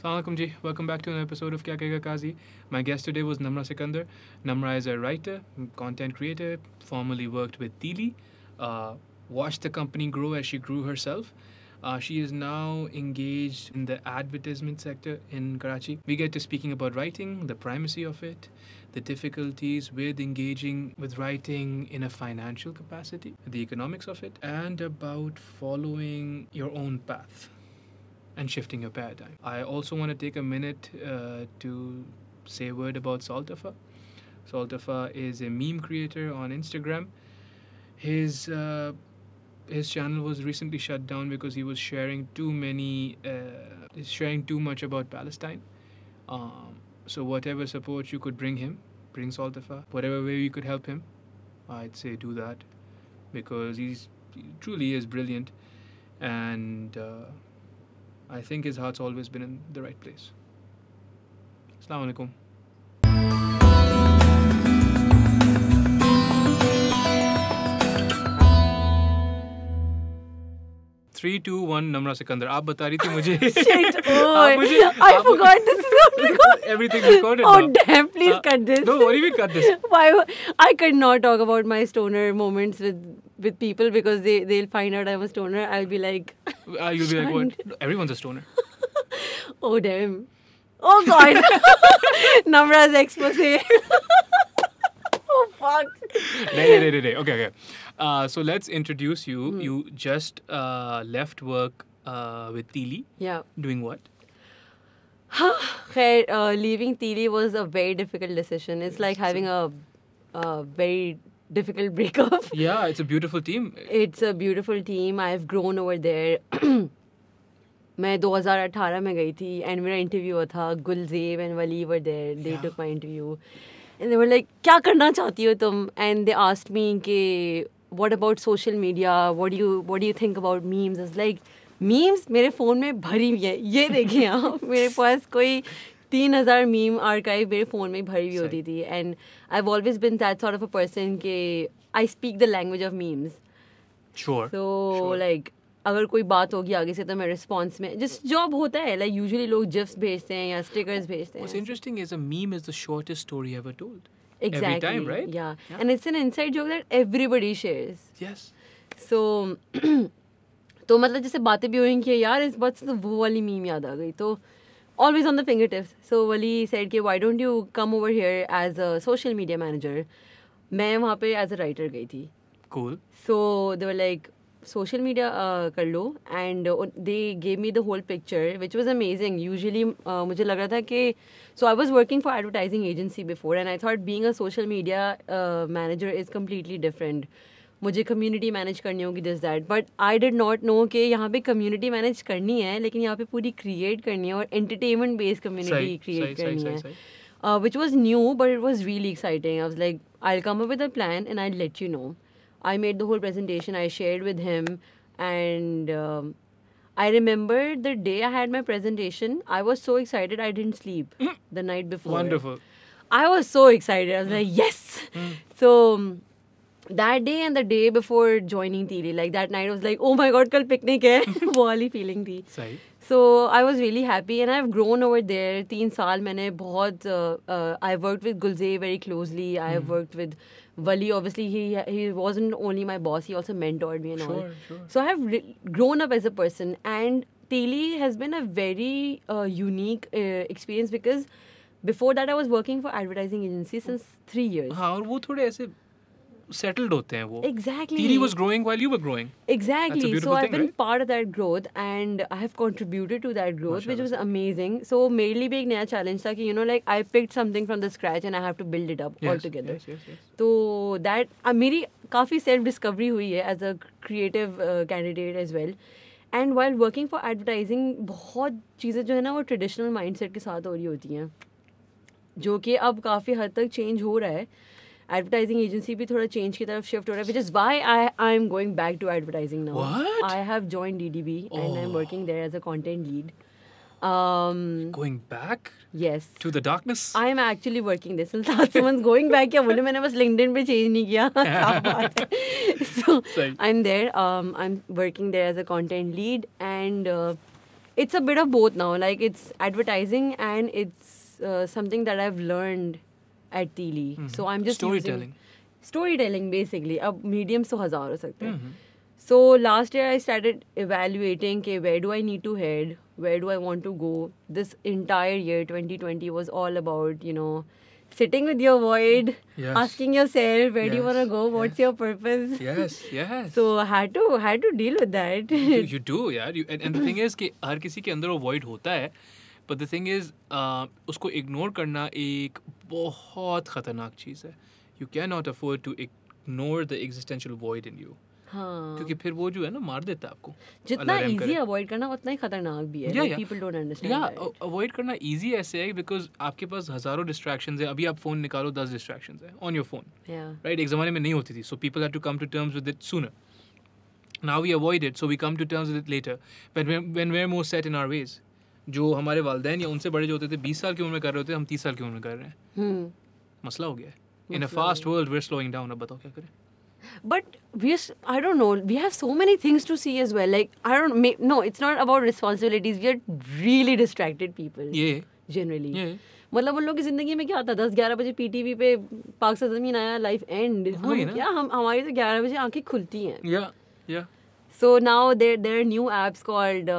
Assalamualaikum ji. Welcome back to an episode of Kya Kehega Kazi. My guest today was Namra Sikandar. Namra is a writer, content creator, formerly worked with Teeli, watched the company grow as she grew herself. She is now engaged in the advertisement sector in Karachi. We get to speaking about writing, the primacy of it, the difficulties with engaging with writing in a financial capacity, the economics of it, and about following your own path and shifting your paradigm. I also want to take a minute to say a word about Saltafa. Saltafa is a meme creator on Instagram. His channel was recently shut down because he was sharing sharing too much about Palestine. So whatever support you could bring him, bring Saltafa. Whatever way you could help him, I'd say do that, because he truly is brilliant, and I think his heart's always been in the right place. Assalamu alaikum. 3, 2, 1 Namra Sikandar. आप बता रही थी मुझे. Shit. Oh, I forgot this is on record. Everything's recorded Oh now. damn! Please cut this. No, what do you mean cut this? Why? I could not talk about my stoner moments with people because they'll find out I'm a stoner. I'll be like. You'll be like, what? Everyone's a stoner. Oh damn! Oh god! Namra's expose. Oh fuck! No. Okay. So let's introduce you. You just left work with Teeli. Yeah. Doing what? Leaving Teeli was a very difficult decision. It's like having a very difficult breakup. Yeah, it's a beautiful team. It's a beautiful team. I've grown over there. मैं 2018 में गई थी and मेरा interview हुआ था. Gulzeeb and Wali were there. They took my interview. And they were like, क्या करना चाहती हो तुम? And they asked me कि what about social media? What do you think about memes? I was like, memes मेरे phone में भरी हुई है. ये देखिए आप, मेरे पास कोई 3000 मीम आर्काइव मेरे फ़ोन में भरी हुई होती थी. And I've always been that sort of a person कि I speak the language of memes. Sure. So like अगर कोई बात होगी आगे से तो मैं रिस्पॉन्स में जिस जॉब होता है लाइक यूजुअली लोग जिफ्स भेजते हैं या स्टिकर्स भेजते हैं. What's interesting is a meme is the shortest story ever told. Exactly. Every time, right? Yeah. And it's an inside joke that everybody shares. Yes. So तो मतलब जैसे बातें भी हुई कि यार इस बात से तो वो वाली मीम याद आ गई. तो always on the fingertips. So Wali said कि why don't you come over here as a social media manager. मैं वहाँ पे as a writer गई थी. Cool. So they were like social media कर लो and they gave me the whole picture which was amazing. Usually मुझे लग रहा था कि so I was working for advertising agency before and I thought being a social media manager is completely different. मुझे community manage करनी होगी this that but I did not know कि यहाँ पे community manage करनी है लेकिन यहाँ पे पूरी create करनी है और entertainment based community create करनी है. Which was new but it was really exciting. I was like I'll come up with a plan and I'll let you know. I made the whole presentation. I shared with him, and I remember the day I had my presentation. I was so excited I didn't sleep the night before. Wonderful. I was so excited. I was like, yes. So that day and the day before joining Teeli, like that night, I was like, oh my god, kal picnic hai. वो वाली feeling थी. Sahi. So I was really happy and I've grown over there. 3 साल मैंने बहुत I worked with Gulzeeb very closely. I have worked with Wali. Obviously he wasn't only my boss, he also mentored me and all. Sure. So I have grown up as a person and Teeli has been a very unique experience because before that I was working for advertising agency since 3 years. हाँ और वो थोड़े ऐसे settled होते हैं वो. Exactly. Teeli was growing while you were growing. Exactly. That's a beautiful So I've thing, been right? part of that growth and I have contributed to that growth, which was amazing. So मेरे लिए भी एक नया challenge था कि you know like I picked something from the scratch and I have to build it up all together. Yes. तो that मेरी काफ़ी self discovery हुई है as a creative candidate as well. And while working for advertising बहुत चीज़ें जो है ना वो traditional mindset के साथ हो रही होती हैं जो कि अब काफ़ी हद तक change हो रहा है. Advertising agency भी थोड़ा change की तरफ shift हो रहा है, which is why I'm going back to advertising now. What? I have joined DDB and I'm working there as a content lead. Going back? Yes. To the darkness? I'm actually working this. Since last month's going back क्या बोले मैंने बस LinkedIn पे change नहीं किया. साफ बात है. So Same. I'm there. I'm working there as a content lead and It's a bit of both now. Like it's advertising and it's something that I've learned at Teely. So I'm just Storytelling. storytelling basically. अब mediums तो हजार हो सकते हैं. Mhm. So last year I started evaluating okay, where do I need to head, where do I want to go. This entire year 2020 was all about, you know, sitting with your void, Yes. asking yourself where do you Yes. want to go, what's your purpose. Yes, yes. So I had to deal with that. you do, यार. And the thing is कि हर किसी के अंदर वो void होता है. But the thing is, उसको ignore करना एक बहुत खतरनाक चीज़ है. You cannot afford to ignore the existential void in you. हाँ. क्योंकि फिर वो जो है ना मार देता है आपको. जितना Alarm easy करे. avoid करना उतना ही खतरनाक भी है. Yeah, Like, yeah. people don't understand या that. अवॉइड करना इजी ऐसे है बिकॉज आपके पास हज़ारों डिस्ट्रैक्शंस है. अभी आप फ़ोन निकालो 10 डिस्ट्रैक्शंस है on your phone. Yeah. Right, एक ज़माने में नहीं होती थी. So people had to come to terms with it sooner. Now we avoid it, so we come to terms with it later when we are more set in our ways. जो हमारे वालदैन या उनसे बड़े जो होते थे 20 साल की उम्र में कर रहे होते, हम 30 साल की उम्र में कर रहे हैं. मसला हो गया है. इन अ मसला हो fast world we are slowing down. अब बताओ क्या करें. But I don't know, we have so many things to see as well. Like, no, it's not about responsibilities. We are really distracted people. ये Generally. ये मतलब उन लोग की जिंदगी में क्या आता 10-11 बजे पीटीवी पे पाक से जमीन आया लाइफ एंड वही ना. हम हमारी तो 11 बजे आंखें खुलती हैं. या So now there are new apps called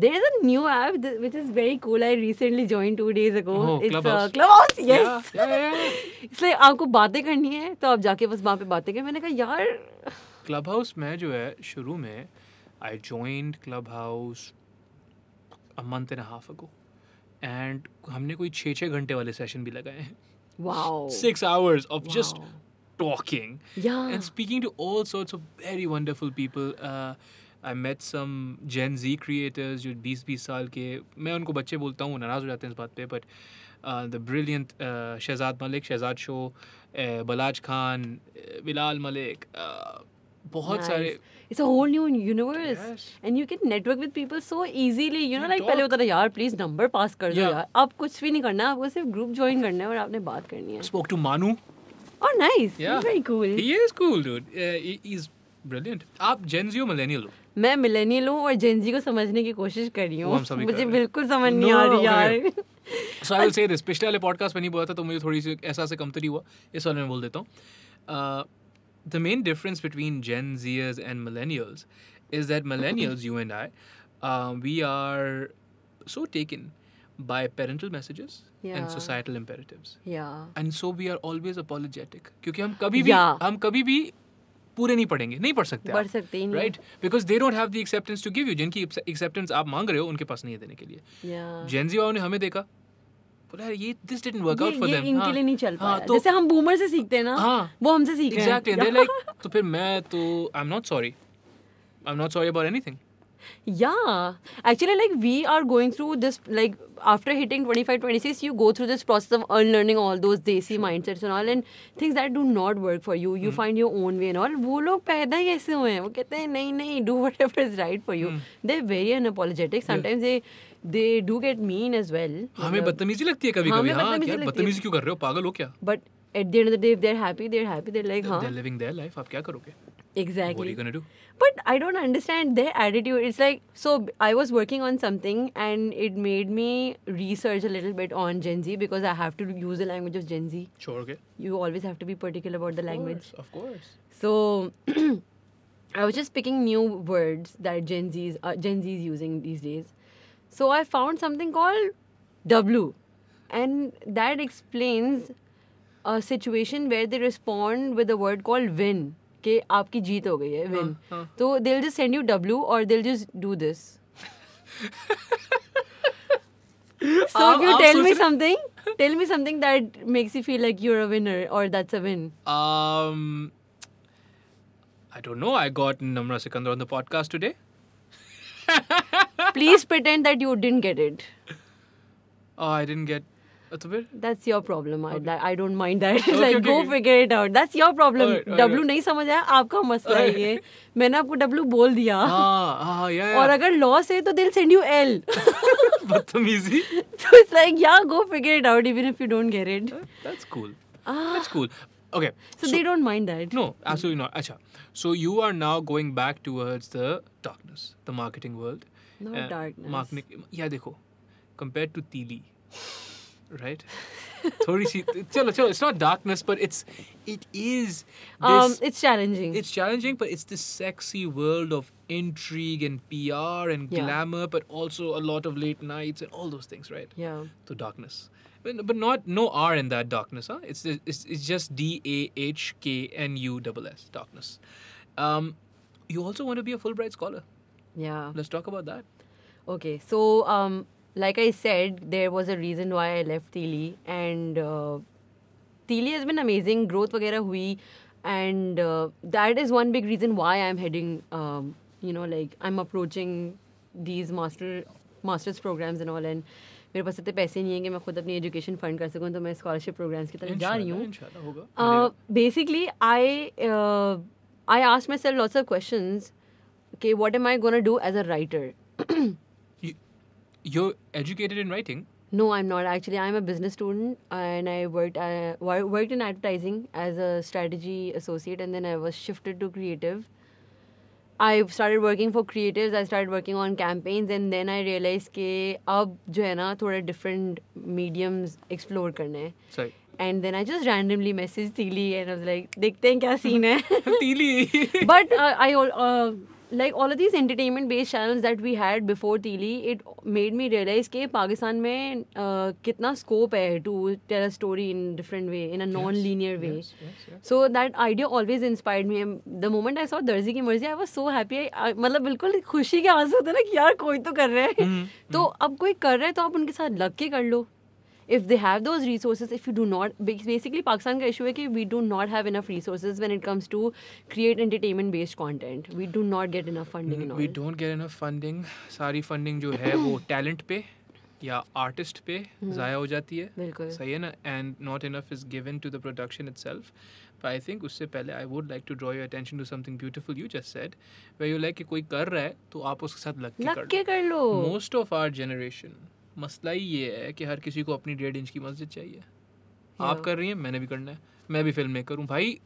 there is a new app which is very cool. I recently joined 2 days ago. Oh, It's Clubhouse. Clubhouse. Yes. yeah. It's like आपको बातें करनी है तो आप जाके बस वहाँ पे बातें करें. मैंने कहा यार क्लब हाउस में जो है शुरू में I joined club house a month and half ago and हमने कोई 6 घंटे वाले सेशन भी लगाए हैं. wow. 6 hours of just Wow. talking Yeah. and speaking to all sorts of very wonderful people. I met some Gen Z creators जो 20 साल के, मैं उनको बच्चे बोलता हूँ, नाराज़ हो जाते हैं इस बात पे, but the brilliant Shahzad Malik, Shahzad शो, बलाज खान, बिलाल मलिक, बहुत Nice. सारे. It's a whole new universe. Yes. And you can network with people so easily. You know, You like talk. पहले होता था यार प्लीज नंबर पास कर दो Yeah. यार. अब कुछ भी नहीं करना है, आपको सिर्फ ग्रुप ज्वाइन करना है और आपने बात करनी है. Spoke to Manu. Oh nice. Yeah. Very cool. He is cool, dude. He's brilliant. आप Gen Z हो millennial हो? मैं मिलेनियल हूँ और जेनजी को समझने की कोशिश कर रही वो हूँ. हम सभी कर मुझे रहे हैं. बिल्कुल समझ नहीं No, आ रही okay. यार. So I will say this. पिछले वाले पॉडकास्ट में नहीं बोला था तो मुझे थोड़ी सी एहसास कमतरी हुआ. इस वाले में बोल देता हूँ. The main difference between Gen Zers and millennials is that millennials, you and I, we are so taken by parental messages Yeah. and societal imperatives. Yeah. And so we are always apologetic. क्योंकि हम कभी भी पूरे नहीं पढ़ेंगे, नहीं पढ़ सकते. पढ़ सकते ही नहीं. Right? Because they don't have the acceptance to give you. जिनकी acceptance आप मांग रहे हो उनके पास नहीं है देने के लिए. Yeah. Gen Z वालों ने हमें देखा, बोला यार ये this didn't work out for ये them. इनके लिए नहीं चल पाया. तो जैसे हम बूमर से सीखते हैं ना, हाँ. वो हमसे सीख रहे हैं. Exactly. And they're like, तो फिर मैं तो I'm not sorry. I'm not sorry about anything. Yeah, actually, like we are going through this, like after hitting 25, 26, you go through this process of unlearning all those desi mindsets and all, and things that do not work for you. You find your own way and all. वो लोग पैदा ही ऐसे हुए हैं. वो कहते हैं नहीं नहीं, do whatever is right for you. They're very unapologetic. Sometimes they do get mean as well. हमें बदतमीजी लगती है कभी कभी. हमें हाँ बदतमीजी यार लगती है. बदतमीजी क्यों कर रहे हो, पागल हो क्या? But at the end of the day, if they're happy, they're happy. They're like, huh? They're living their life. आप क्या करोगे? What are Exactly. you gonna do? But I don't understand their attitude. It's like, so I was working on something and it made me research a little bit on Gen Z because I have to use the language of Gen Z. Sure, okay. You always have to be particular about the language. Of course. So I was just picking new words that Gen Z is using these days. So I found something called W, and that explains a situation where they respond with a word called win. कि आपकी जीत हो गई है, win. हाँ. So they'll just send you W or they'll just do this. So if you tell me something that makes you feel like you're a winner or that's a win. I don't know. I got Namra Sikandar on the podcast today. Please pretend that you didn't get it. Oh, I didn't get. तो फिर That's your problem. I don't mind that. Okay, Like, okay, go okay. figure it out. That's your problem. Alright, alright, W नहीं समझ आया, आपका मसला है ये. मैंने आपको W बोल दिया. हाँ, yeah. और अगर loss है तो they'll send you L. बदतमीजी. So it's like, yeah, go figure it out even if you don't get it. That's cool. That's cool. Okay. So they don't mind that. No, absolutely not. Acha. So you are now going back towards the darkness, the marketing world. Not darkness. मार्कने या देखो compared to Tili, right? थोड़ी सी चलो it's not darkness but it is this It's challenging. it's challenging but it's this sexy world of intrigue and PR and Yeah. glamour but also a lot of late nights and all those things, right? Yeah. To darkness. But not no R in that darkness, huh? It's just DAHKNUSS darkness. You also want to be a Fulbright scholar. Yeah. Let's talk about that. Okay, so like I said, there was a reason why I left Tili, and Tili has been amazing. Growth वगैरह हुई, and that is one big reason why I'm heading. Like I'm approaching these masters programs and all, and मेरे पास इतने पैसे नहीं हैं कि मैं खुद अपनी एजुकेशन फंड कर सकूं, तो मैं स्कॉलरशिप प्रोग्राम्स की तरफ जा रही हूँ. इंशाल्लाह होगा. Basically, I asked myself lots of questions. Okay, what am I gonna do as a writer? You're educated in writing. No, I'm not. Actually, I'm a business student, and I worked in advertising as a strategy associate, and then I was shifted to creative. I started working for creatives. I started working on campaigns, and then I realized कि अब जो है ना थोड़े different mediums explore करने हैं. Sorry. And then I just randomly messaged Tili, and I was like, देखते हैं क्या scene है. Tili. But like all of these entertainment-based channels that we had before Tili, it made me realize कि पाकिस्तान में कितना scope है to tell a story in different way, in a non-linear way. Yes. So that idea always inspired me. And the moment I saw दर्जी की मर्जी, I was so happy. मतलब बिल्कुल खुशी के आंसू होते हैं ना कि यार कोई तो कर रहा है. तो अब कोई कर रहा है तो आप उनके साथ लग के कर लो. If they have those resources, if you do not, basically Pakistan का issue है कि we do not have enough resources when it comes to create entertainment based content. We do not get enough funding and all. We don't get enough funding. सारी funding जो है वो talent पे या artist पे ज़ाया हो जाती है. बिल्कुल. सही है ना? And not enough is given to the production itself. But I think उससे पहले I would like to draw your attention to something beautiful you just said, where you like कि कोई कर रहा है तो आप उसके साथ लग के कर लो. Most of our generation मसला ही ये है कि हर किसी को अपनी 1.5 इंच की मस्जिद चाहिए. आप कर रही हैं, मैंने भी करना है. मैं भी फिल्म मेकर हूँ भाई.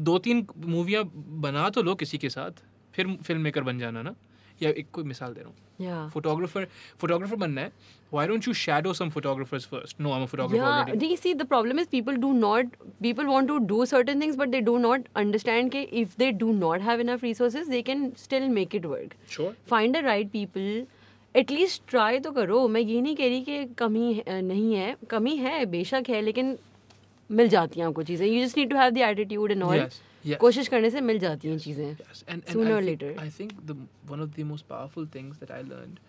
2-3 मूवियाँ बना तो लो किसी के साथ, फिर फिल्म मेकर बन जाना ना. या एक कोई मिसाल दे रहा हूँ. फोटोग्राफर बनना है. Why don't you shadow some photographers first? No, I'm a photographer already. Do you see, the problem is people want to do certain things, but they do not understand that if they do not have enough resources, they can still make it work. Sure. Find the right people. At least try तो करो. मैं ये नहीं कह रही कि कमी नहीं है, कमी है बेशक है, लेकिन मिल जाती हैं आपको चीज़ें. You just need to have the attitude and all. कोशिश करने से मिल जाती हैं चीज़ें. Sooner or later. I think one of the most powerful things that I learned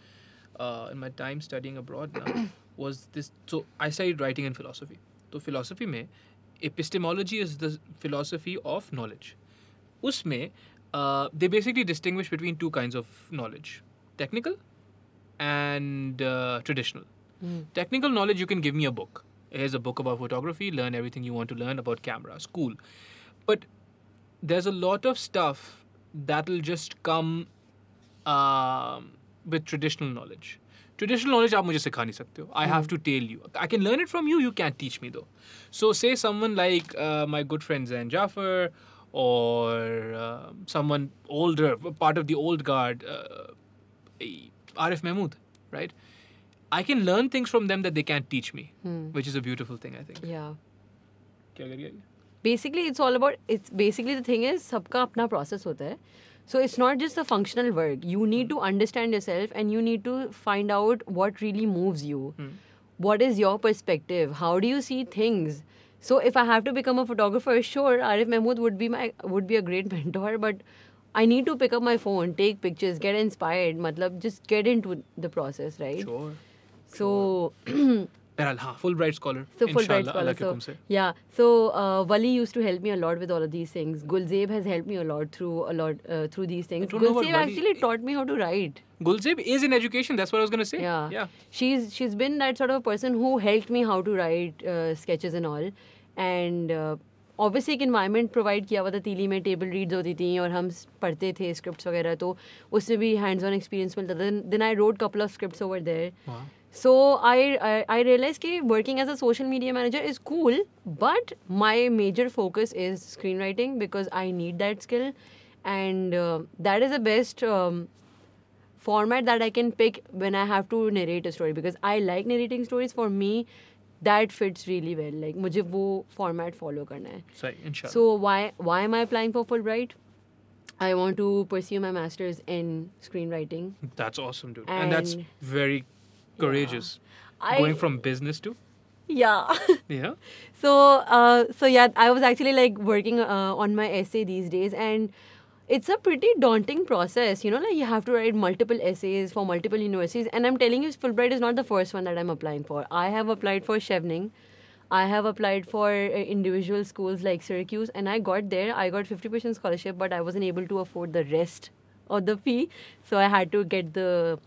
in my time studying abroad now was this. So I studied writing and philosophy. तो philosophy में epistemology is the philosophy of knowledge. उसमें they basically distinguish between two kinds of knowledge: technical and traditional. Technical knowledge, you can give me a book. Here's a book about photography, learn everything you want to learn about cameras, cool. But there's a lot of stuff that'll just come with traditional knowledge. Traditional knowledge आप मुझे सिखा नहीं सकते हो. I have to tell you. I can learn it from you, you can't teach me though. So say someone like my good friend Zain Jaffer, or someone older, part of the old guard, Arif Mahmood, right? I can learn things from them that they can't teach me, which is a beautiful thing, I think. Yeah. क्या करिए? Basically, the thing is, सबका अपना process होता है. So it's not just the functional work. You need to understand yourself, and you need to find out what really moves you. What is your perspective? How do you see things? So if I have to become a photographer, sure, Arif Mahmood would be a great mentor, but I need to pick up my phone, take pictures, get inspired. Matlab, just get into the process, right? Sure. So, Fulbright scholar. So Fulbright Inshallah, scholar. Allah ke So, hukum se. yeah. So Wali used to help me a lot with all of these things. Gulzeb has helped me a lot through these things. don't know about Gulzeb Wali. actually taught me how to write. Gulzeb is in education. That's what I was going to say. Yeah. She's been that sort of person who helped me how to write sketches and all. And obviously एक environment provide किया हुआ था. तीली में table reads होती थी और हम पढ़ते थे scripts वगैरह, तो उससे भी hands-on experience मिलता था. Then I wrote couple of scripts over there. Wow. So I realized that working as a social media manager is cool, but my major focus is screenwriting because I need that skill, and that is the best format that I can pick when I have to narrate a story, because I like narrating stories. For me, that fits really well. Like मुझे वो format follow करना है. Sorry, inshallah. So why am I applying for Fulbright? I want to pursue my master's in screenwriting. That's awesome, dude. And that's And- very courageous. Going from business to, Yeah. yeah. So yeah, I was actually like working on my essay these days, and it's a pretty daunting process. You know, like you have to write multiple essays for multiple universities, and I'm telling you, Fulbright is not the first one that I'm applying for. I have applied for Chevening. I have applied for individual schools like Syracuse, and I got there. I got 50% scholarship, but I wasn't able to afford the rest of the fee, so I had to get the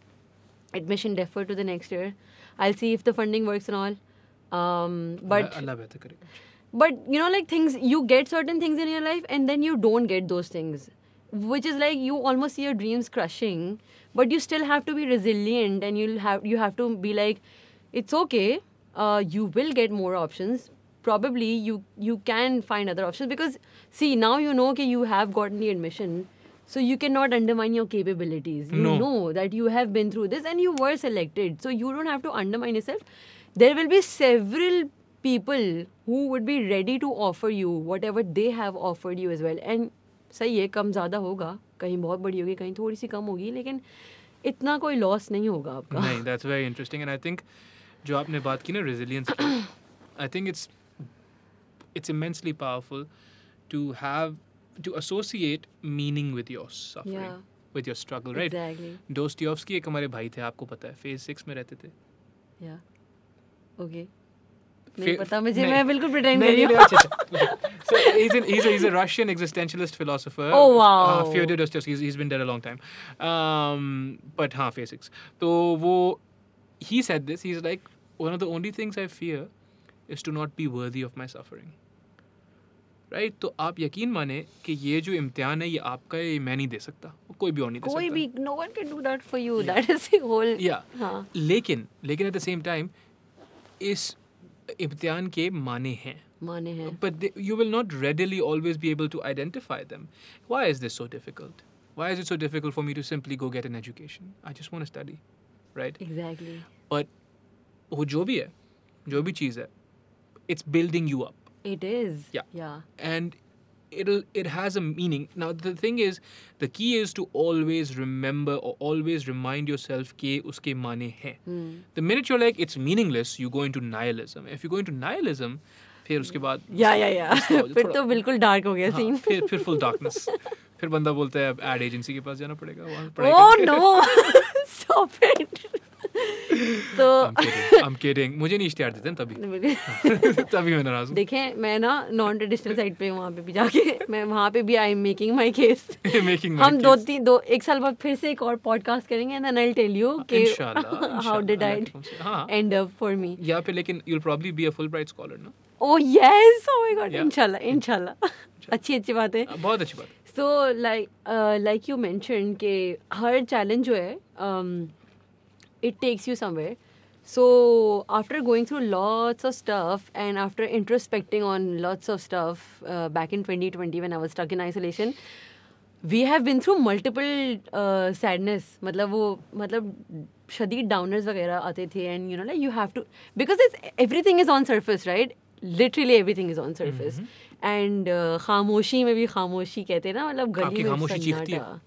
admission deferred to the next year. I'll see if the funding works and all. But Allah behtar karega. but you know, like things, you get certain things in your life and then you don't get those things, which is like you almost see your dreams crushing, but you still have to be resilient, and you have to be like, it's okay. You will get more options. Probably you can find other options, because see, now you know that you have gotten the admission, so you cannot undermine your capabilities. You No. know that you have been through this and you were selected, so you don't have to undermine yourself. There will be several people who would be ready to offer you whatever they have offered you as well. And सही है, कम ज़्यादा होगा, कहीं बहुत बड़ी होगी, कहीं थोड़ी सी कम होगी, लेकिन इतना कोई लॉस नहीं होगा आपका. नहीं, that's very interesting. And I think जो आपने बात की ना resilience की, I think it's immensely powerful to associate meaning with your suffering, Yeah. with your struggle, right? Exactly. Dostoevsky एक हमारे भाई थे, आपको पता है, phase 6 में रहते थे. Yeah. Okay. नहीं Fa- पता मुझे, नहीं. मैं बिल्कुल pretend कर नहीं, रही नहीं, हूँ. अच्छा. So he's a Russian existentialist philosopher. Oh, wow. Fyodor Dostoevsky. He's been dead a long time. But हाँ, phase 6. तो वो, he said this. He's like, one of the only things I fear is to not be worthy of my suffering. Right? तो आप यकीन माने कि ये जो इम्तिहान है, ये आपका है, ये मैं नहीं दे सकता, कोई भी और नहीं दे कोई सकता. भी, no one can do that for you. That is the whole. Yeah. हाँ. लेकिन at the same time, इस इम्तिहान के माने हैं. माने हैं. But you will not readily always be able to identify them. Why is this so difficult? Why is it so difficult for me to simply go get an education? I just want to study, right? Exactly. But वो जो भी है, जो भी चीज़ है, it's building you up, It is. Yeah. Yeah. and it has a meaning. Now the thing is, the key is to always remember or always remind yourself कि उसके माने हैं. The minute you're like it's meaningless, you go into nihilism. If you go into nihilism, फिर उसके बाद Yeah. फिर तो बिल्कुल डार्क हो गया हाँ, सीन. फिर full darkness. फिर बंदा बोलता है अब एड एजेंसी के पास जाना पड़ेगा, वहाँ पढ़ाई Oh करके. no! Stop it. So I'm kidding. मुझे नहीं इश्तिहार देते हैं तभी. तभी मैं नाराज हूँ. देखें, मैं ना नॉन ट्रेडिशनल साइड पे वहाँ पे भी जाके मैं वहाँ पे भी I am making my case. Making my हम case. एक साल बाद फिर से एक और पॉडकास्ट करेंगे, and then I'll tell you कि इंशाल्लाह, how did I हाँ. end up for me. या फिर लेकिन you'll probably be a Fulbright scholar ना. Oh yes! Oh my god! Yeah. इंशाल्लाह. अच्छी बात है. बहुत अच्छी बात है. So like you mentioned कि हर challenge जो है it takes you somewhere. So after going through lots of stuff and after introspecting on lots of stuff back in 2020 when I was stuck in isolation, we have been through multiple sadness. मतलब शदीद downers वगैरह आते थे, and you know, like you have to, because everything is on surface, right? Literally everything is on surface. And खामोशी में भी खामोशी कहते हैं ना, मतलब गली आपकी में खामोशी चीखती है.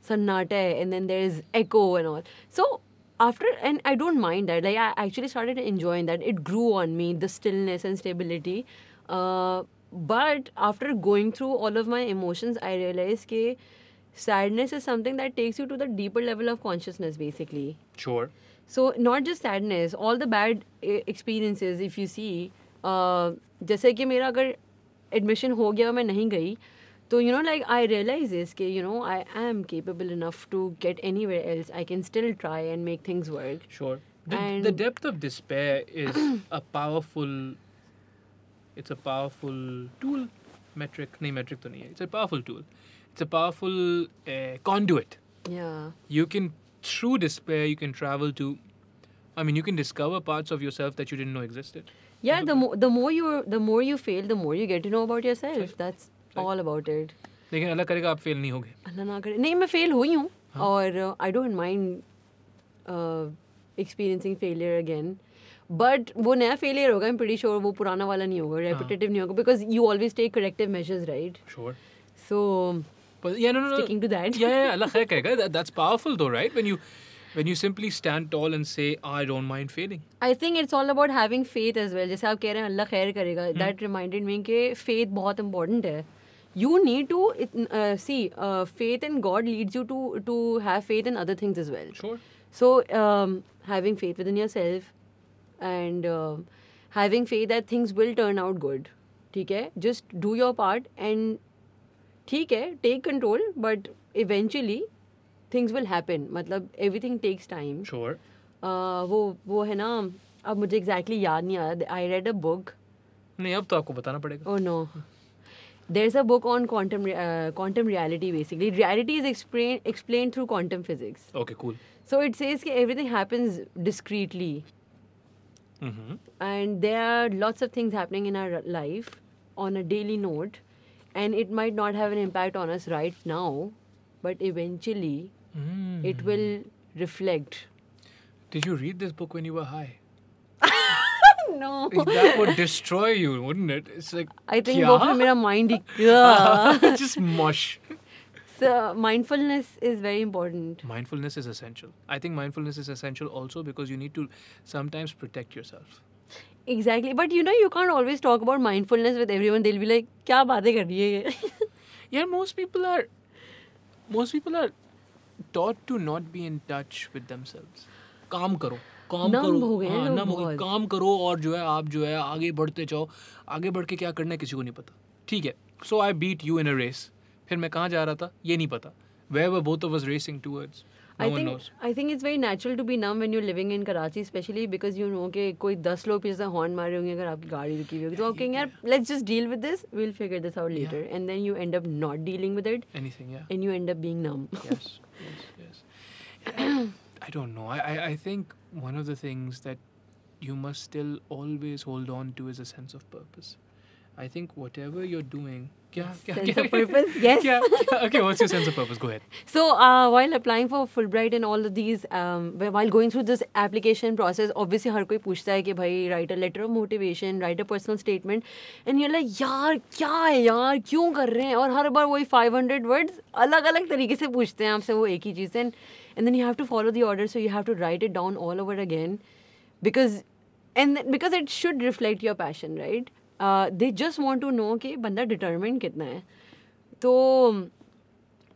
सन्नाटा है, and then there is echo and all. So after, and I don't mind that, like I actually started enjoying that. It grew on me, the stillness and stability. But after going through all of my emotions, I realized that sadness is something that takes you to the deeper level of consciousness, basically. Sure. So not just sadness, all the bad experiences, if you see, जैसे कि मेरा अगर admission हो गया, मैं नहीं गई, तो you know, like I realize this कि you know, I am capable enough to get anywhere else. I can still try and make things work. Sure. The And- depth of despair is a powerful. It's a powerful tool. Metric तो नहीं है. It's a powerful tool. It's a powerful conduit. Yeah. You can, through despair, you can travel to. I mean, you can discover parts of yourself that you didn't know existed. Yeah, the more you fail, the more you get to know about yourself. That's all about it. लेकिन अल्लाह करेगा आप fail नहीं होगे. अल्लाह ना करे. नहीं, मैं fail हुई हूँ. or I don't mind experiencing failure again. But वो नया failure होगा, I'm pretty sure वो पुराना वाला नहीं होगा, repetitive नहीं होगा, because you always take corrective measures, right? Sure. So But yeah, no. sticking to that. Yeah. Allah khair kahega. That's powerful though, right? When you simply stand tall and say, I don't mind failing. I think it's all about having faith as well. जैसे आप कह रहे हैं अल्लाह खैर करेगा. That reminded me कि faith बहुत important है. You need to see faith in God leads you to have faith in other things as well. Sure. So having faith within yourself and having faith that things will turn out good. ठीक है? Just do your part and ठीक है, take control, but eventually things will happen. मतलब everything takes time. Sure. वो है ना, अब मुझे exactly याद नहीं आ रहा. I read a book. नहीं, अब तो आपको बताना पड़ेगा. Oh no. There's a book on quantum reality basically. Reality is explained through quantum physics. Okay, cool. So it says that everything happens discretely. Mm-hmm. And there are lots of things happening in our life on a daily note, and it might not have an impact on us right now, but eventually it will reflect. Did you read this book when you were high? No. That would destroy you, wouldn't it? It's like, I think kya? वो फिर मेरा mind he Just mush. So mindfulness is very important. Mindfulness is essential. I think mindfulness is essential also because you need to sometimes protect yourself. Exactly. But you know, you can't always talk about mindfulness with everyone. They'll be like, क्या बातें कर रही है ये? Yeah, most people are taught to not be in touch with themselves. काम करो. नम हो गए हैं लोग नम हो गए. बहुत. काम करो और जो है आप जो है आगे बढ़ते जाओ. आगे बढ़ के क्या करना है किसी को नहीं पता. ठीक है. So I beat you in a race. फिर मैं कहाँ जा रहा था ये नहीं पता. Where were both of us racing towards? No one knows. I think it's very natural to be numb when you're living in Karachi, especially because you know कि कोई 10 लोग पीछे से हॉर्न मार रहे होंगे अगर आपकी गाड़ी रुकी हुई होगी तो आप कहेंगे यार let's just deal with this, we'll figure this out later, and then you end up not dealing with it. Anything, yeah. And you end up being numb. Yes. I don't know. I think one of the things that you must still always hold on to is a sense of purpose. I think whatever you're doing... Sense of purpose? Yes. Okay, what's your sense of purpose? Go ahead. So while applying for Fulbright and all of these, while going through this application process, obviously हर कोई पूछता है कि भाई write a letter of motivation, write a personal statement, and you're like यार क्या है यार क्यों कर रहे हैं और हर बार वही 500 words अलग-अलग तरीके से पूछते हैं आपसे वो एक ही चीज़ and then you have to follow the order, so you have to write it down all over again because it should reflect your passion, right? They just want to know कि बंदा determined कितना है. तो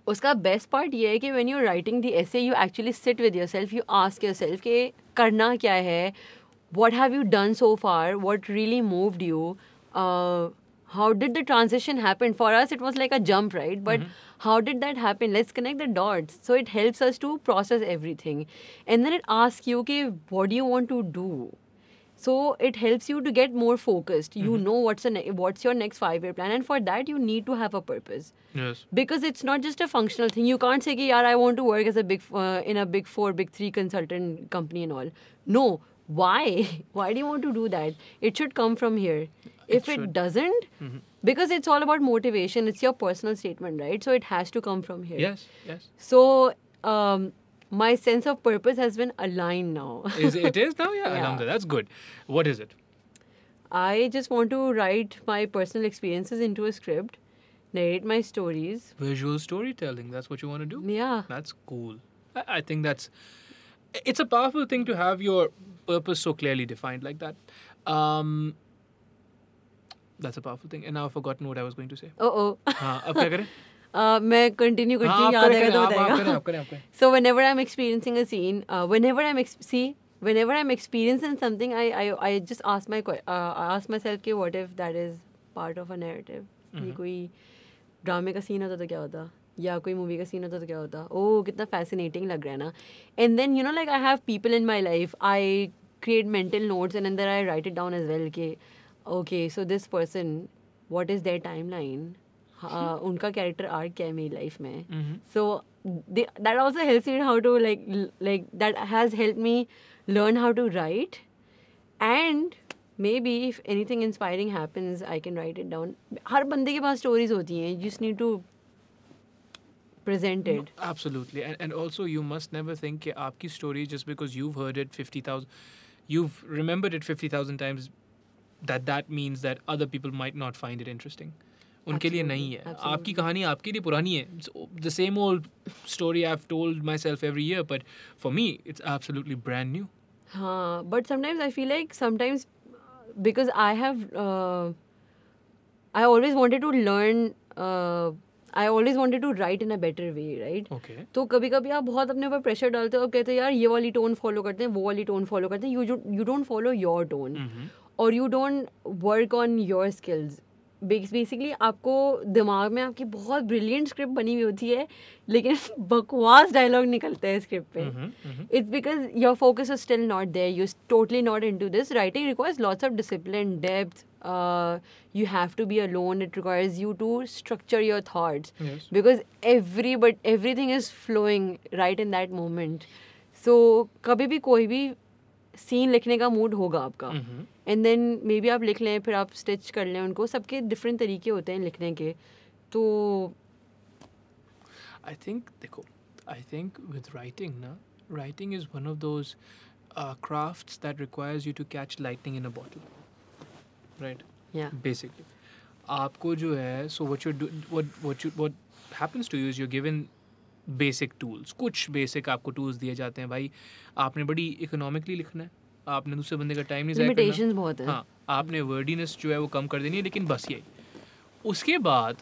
उसका best part ये है कि when you're writing the essay, you actually sit with yourself, you ask yourself कि करना क्या है, what have you done so far, what really moved you, how did the transition happen? For us, it was like a jump, right? But how did that happen? Let's connect the dots. So it helps us to process everything. And then it asks you, okay, what do you want to do? So it helps you to get more focused. You know what's your next 5-year plan, and for that you need to have a purpose. Yes. Because it's not just a functional thing. You can't say, "Yaar, I want to work as in a big 4, big 3 consultant company and all." No. Why? Why do you want to do that? It should come from here. If it doesn't, because it's all about motivation. It's your personal statement, right? So it has to come from here. Yes. So. My sense of purpose has been aligned now. It is now? Yeah. Alhamdulillah. That's good. What is it? I just want to write my personal experiences into a script, narrate my stories. Visual storytelling. That's what you want to do? Yeah. That's cool. I think it's a powerful thing to have your purpose so clearly defined like that. That's a powerful thing. And now I've forgotten what I was going to say. Oh. अब क्या करें? मैं continue करती हूँ याद आएगा तो बताएगा. So whenever I'm experiencing a scene, whenever I'm experiencing something, I just ask myself कि what if that is part of a narrative? ये कोई ड्रामे का सीन होता तो क्या होता? या कोई मूवी का सीन होता तो क्या होता? ओह कितना fascinating लग रहा है ना. And then you know like I have people in my life, I create mental notes and then I write it down as well कि okay so this person, what is their timeline? उनका character arc क्या है मेरी life में. So that also helps me how to like that has helped me learn how to write, and maybe if anything inspiring happens I can write it down. हर बंदे के पास stories होती हैं. You just need to presented. Absolutely. And also you must never think कि आपकी story just because you've heard it 50,000, you've remembered it 50,000 times, that means that other people might not find it interesting. उनके लिए नहीं है. Absolutely. आपकी कहानी आपके लिए पुरानी है. The same old story I've told myself every year, but for me it's absolutely brand new. But sometimes I feel like because I always wanted to learn, I always wanted to write in a better way, right? Okay. तो कभी कभी आप बहुत अपने ऊपर pressure डालते हो और कहते हो यार ये वाली टोन फॉलो करते हैं, वो वाली टोन फॉलो करते हैं. You don't follow your tone, or you don't work on your skills. Basically आपको दिमाग में आपकी बहुत ब्रिलियंट स्क्रिप्ट बनी हुई होती है, लेकिन बकवास डायलॉग निकलते हैं स्क्रिप्ट पे. It's because your focus is still not there, you totally not into this. Writing requires lots of discipline, depth. You have to be alone. It requires you to structure your thoughts. Yes. Because everything is flowing right in that moment. So कभी भी कोई भी scene लिखने का mood होगा आपका, and then may be आप लिख लें, फिर आप स्टिच कर लें उनको. सबके डिफरेंट तरीके होते हैं लिखने के. तो I think with writing na, writing is one of those crafts that requires you to catch lightning in a bottle, right? yeah, Basically आपको जो है, so what happens to you is you're given basic tools. कुछ basic आपको tools दिए जाते हैं. भाई आपने बड़ी economically लिखना है, आपने दूसरे बंदे का टाइम नहीं ज़ाया करना. लिमिटेशंस बहुत हैं. हाँ, आपने वर्डीनेस जो है वो कम कर देनी है, लेकिन बस यही. उसके बाद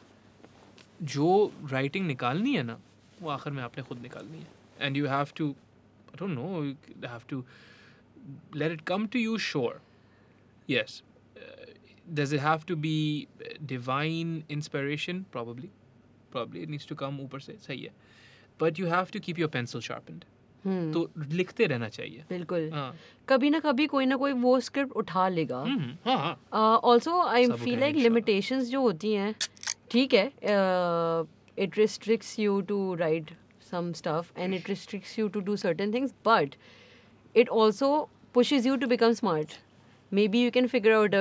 जो राइटिंग निकालनी है ना, वो आखिर में आपने खुद निकालनी है. And you have to, I don't know, you have to let it come to you, sure. Yes. Does it have to be divine inspiration? Probably it needs to come ऊपर से, सही है. But you have to keep your pencil sharpened. तो लिखते रहना चाहिए. बिल्कुल. हाँ. कभी ना कभी कोई ना कोई वो स्क्रिप्ट उठा लेगा. हाँ. ऑल्सो आई सब फील उठाएंगे लाइक इंशाल्लाह. लिमिटेशंस जो होती हैं, ठीक है, it restricts you to write some stuff and it restricts you to do certain things, but it also pushes you to become smart. Maybe you can figure out a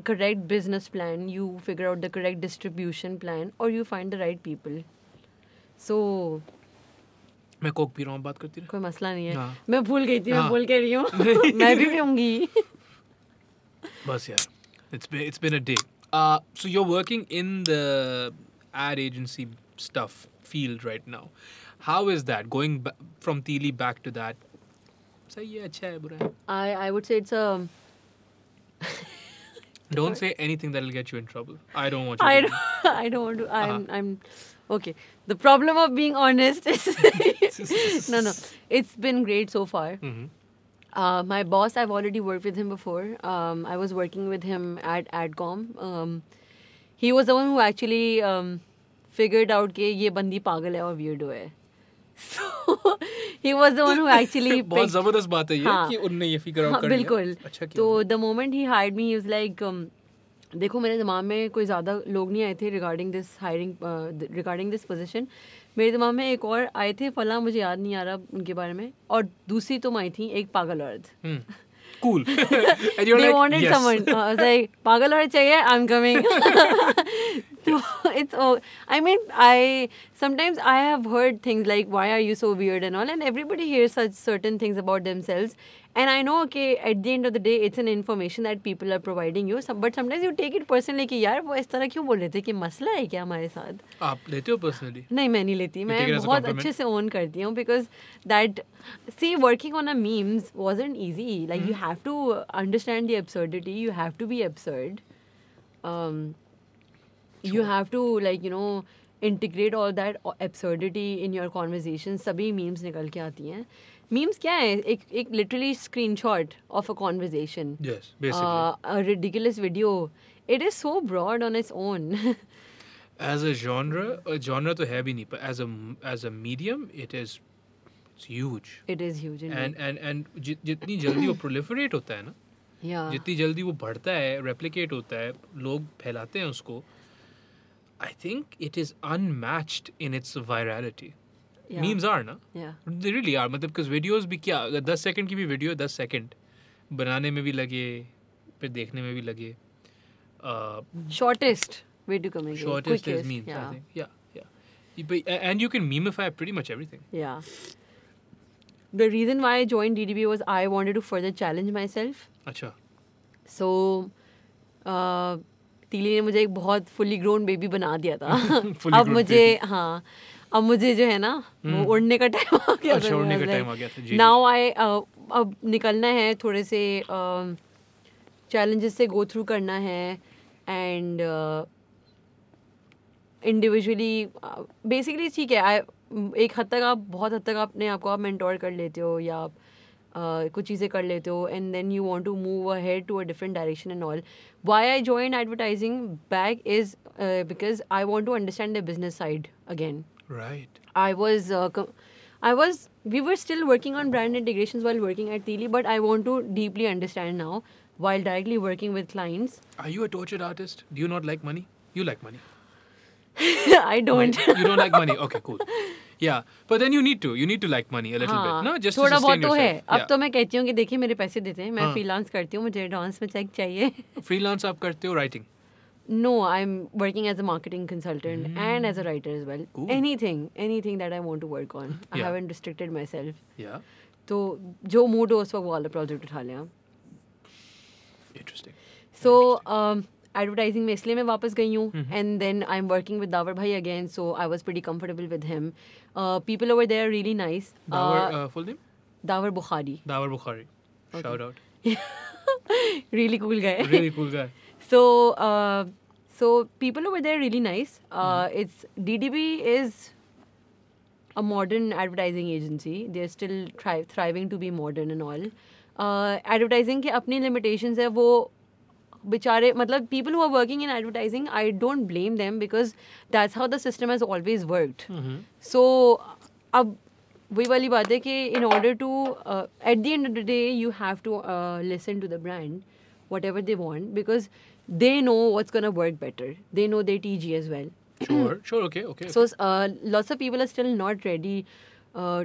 correct business plan, you figure out the correct distribution plan, or you find the right people. So मैं Coke P रहा हूँ, बात करती रहे. कोई मसला नहीं है. हाँ. मैं भूल गई थी, मैं हाँ. भूल के रही हूँ. मैं भी पीऊँगी. बस यार, it's been a day. So you're working in the ad agency stuff field right now. How is that going from Teeli back to that? सही है, अच्छा है, बुरा है? I would say it's a Don't say anything that'll get you in trouble. I don't want you to. I don't want to. I'm okay. The problem of being honest is no. It's been great so far. My boss, I've already worked with him before. I was working with him at Adcom. He was the one who actually figured out कि ये बंदी पागल है और weirdo है. So he was the one who actually बहुत ज़बरदस्त बात है ये हाँ. कि उनने ये figure out कर लिया. बिल्कुल. अच्छा किया. तो the moment he hired me, he was like, देखो मेरे दिमाग में कोई ज़्यादा लोग नहीं आए थे regarding this position. मेरे दिमाग में एक और आए थे, फला मुझे याद नहीं आ रहा उनके बारे में, और दूसरी तुम आई थी, एक पागल औरत. Cool. And you're They like, wanted yes. someone. I was like, पागल औरत चाहिए, I'm coming. So it's all. I mean, sometimes I have heard things like, why are you so weird and all, and everybody hears such certain things about themselves. And I know, okay, at the end of the day, it's an information that people are providing you. But sometimes you take it personally कि यार वो इस तरह क्यों बोल रहे थे, कि मसला है क्या हमारे साथ? आप लेते हो personally? नहीं, मैं नहीं लेती. मैं take it as a बहुत compliment? अच्छे से own करती हूँ, because that, see, working on a memes wasn't easy. Like you have to understand the absurdity. You have to be absurd. You have to, like, you know, integrate all that absurdity in your conversations. सभी memes निकल के आती हैं. Memes क्या है? एक literally screenshot of a conversation. Yes, basically. A ridiculous video. It is so broad on its own. As a genre तो है भी नहीं, but as a medium, it's huge. It is huge. Indeed. And जितनी जल्दी वो proliferate होता है ना, Yeah. जितनी जल्दी वो बढ़ता है, replicate होता है, लोग फैलाते हैं उसको, I think it is unmatched in its virality. Yeah. Memes are ना? Yeah. They really are. मतलब because videos भी क्या, अगर 10 सेकंड की भी वीडियो 10 सेकंड बनाने में भी लगे, फिर देखने में भी लगे. Shortest way to communicate. Shortest is Quickest. memes, Yeah. I think. Yeah. And you can memify pretty much everything. Yeah. The reason why I joined DDB was I wanted to further challenge myself. अच्छा. So, तीली ने मुझे एक बहुत fully grown baby बना दिया था. Fully अब grown मुझे baby. हाँ, अब मुझे जो है ना वो उड़ने का टाइम आ गया. अच्छा, उड़ने का टाइम आ गया था. जी. Now अब निकलना है, थोड़े से challenges से go through करना है and individually basically ठीक है. एक हद तक आप बहुत हद तक अपने आप को आप मेंटोर कर लेते हो या आप कुछ चीज़ें कर लेते हो and then you want to move ahead to a different direction and all. Why I join advertising back is because I want to understand the business side again. Right. We were still working on brand integrations while working at Teeli, but I want to deeply understand now while directly working with clients. Are you a tortured artist? Do you not like money? You like money. I don't. You don't like money. Okay, cool. Yeah, but then you need to like money a little bit, no? Just थोड़ा to बहुत sustain तो है. yourself. अब तो मैं कहती हूँ कि देखिए मेरे पैसे देते हैं, मैं हाँ. फ्रीलांस करती हूँ, मुझे डांस में चेक चाहिए. Freelance आप करते हो writing. No, I'm working as a marketing consultant and as a writer as well. Cool. Anything that I want to work on. I Yeah. haven't restricted myself. Yeah. तो जो mood हो उस वक्त वो वाला प्रोजेक्ट उठा लिया. Interesting. So एडवर्टाइजिंग में इसलिए मैं वापस गई हूँ and then I am working with Davar भाई again, so I was pretty comfortable with him. People over there really nice. Davar, full name? Davar Bukhari. Davar Bukhari. Shout out. Really cool guy. Really cool guy. So people over there really nice. It's DDB is a modern advertising agency. They're still thriving to be modern and all. Advertising के अपनी limitations है, वो बेचारे मतलब people who are working in advertising, I don't blame them because that's how the system has always worked. So अब वही वाली बात है कि in order to at the end of the day you have to listen to the brand whatever they want because they know what's gonna work better. They know their TG as well. Sure, okay. So lots of people are still not ready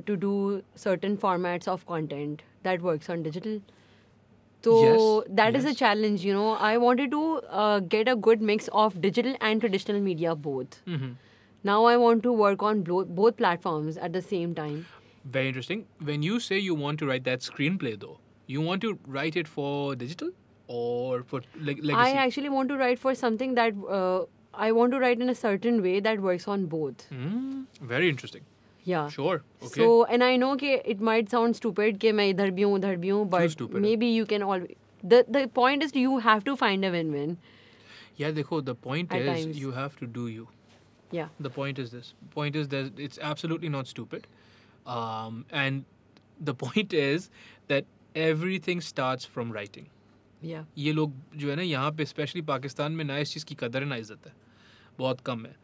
to do certain formats of content that works on digital. So that is a challenge, you know. I wanted to get a good mix of digital and traditional media both. Now I want to work on both platforms at the same time. Very interesting. When you say you want to write that screenplay though, you want to write it for digital or for legacy? I actually want to write for something that I want to write in a certain way that works on both. Very interesting. Yeah. Sure. Okay. So, and I know that it might sound stupid कि मैं इधर भी हूँ उधर भी हूँ, but stupid maybe you can always. The point is you have to find a win-win. Yeah, देखो, the point At is times. you have to do you. Yeah. The point is this. Point is that it's absolutely not stupid. And the point is that everything starts from writing. Yeah. ये लोग जो है ना यहाँ पे specially Pakistan में ना इस चीज़ की कदर ना इज्जत है, बहुत कम है.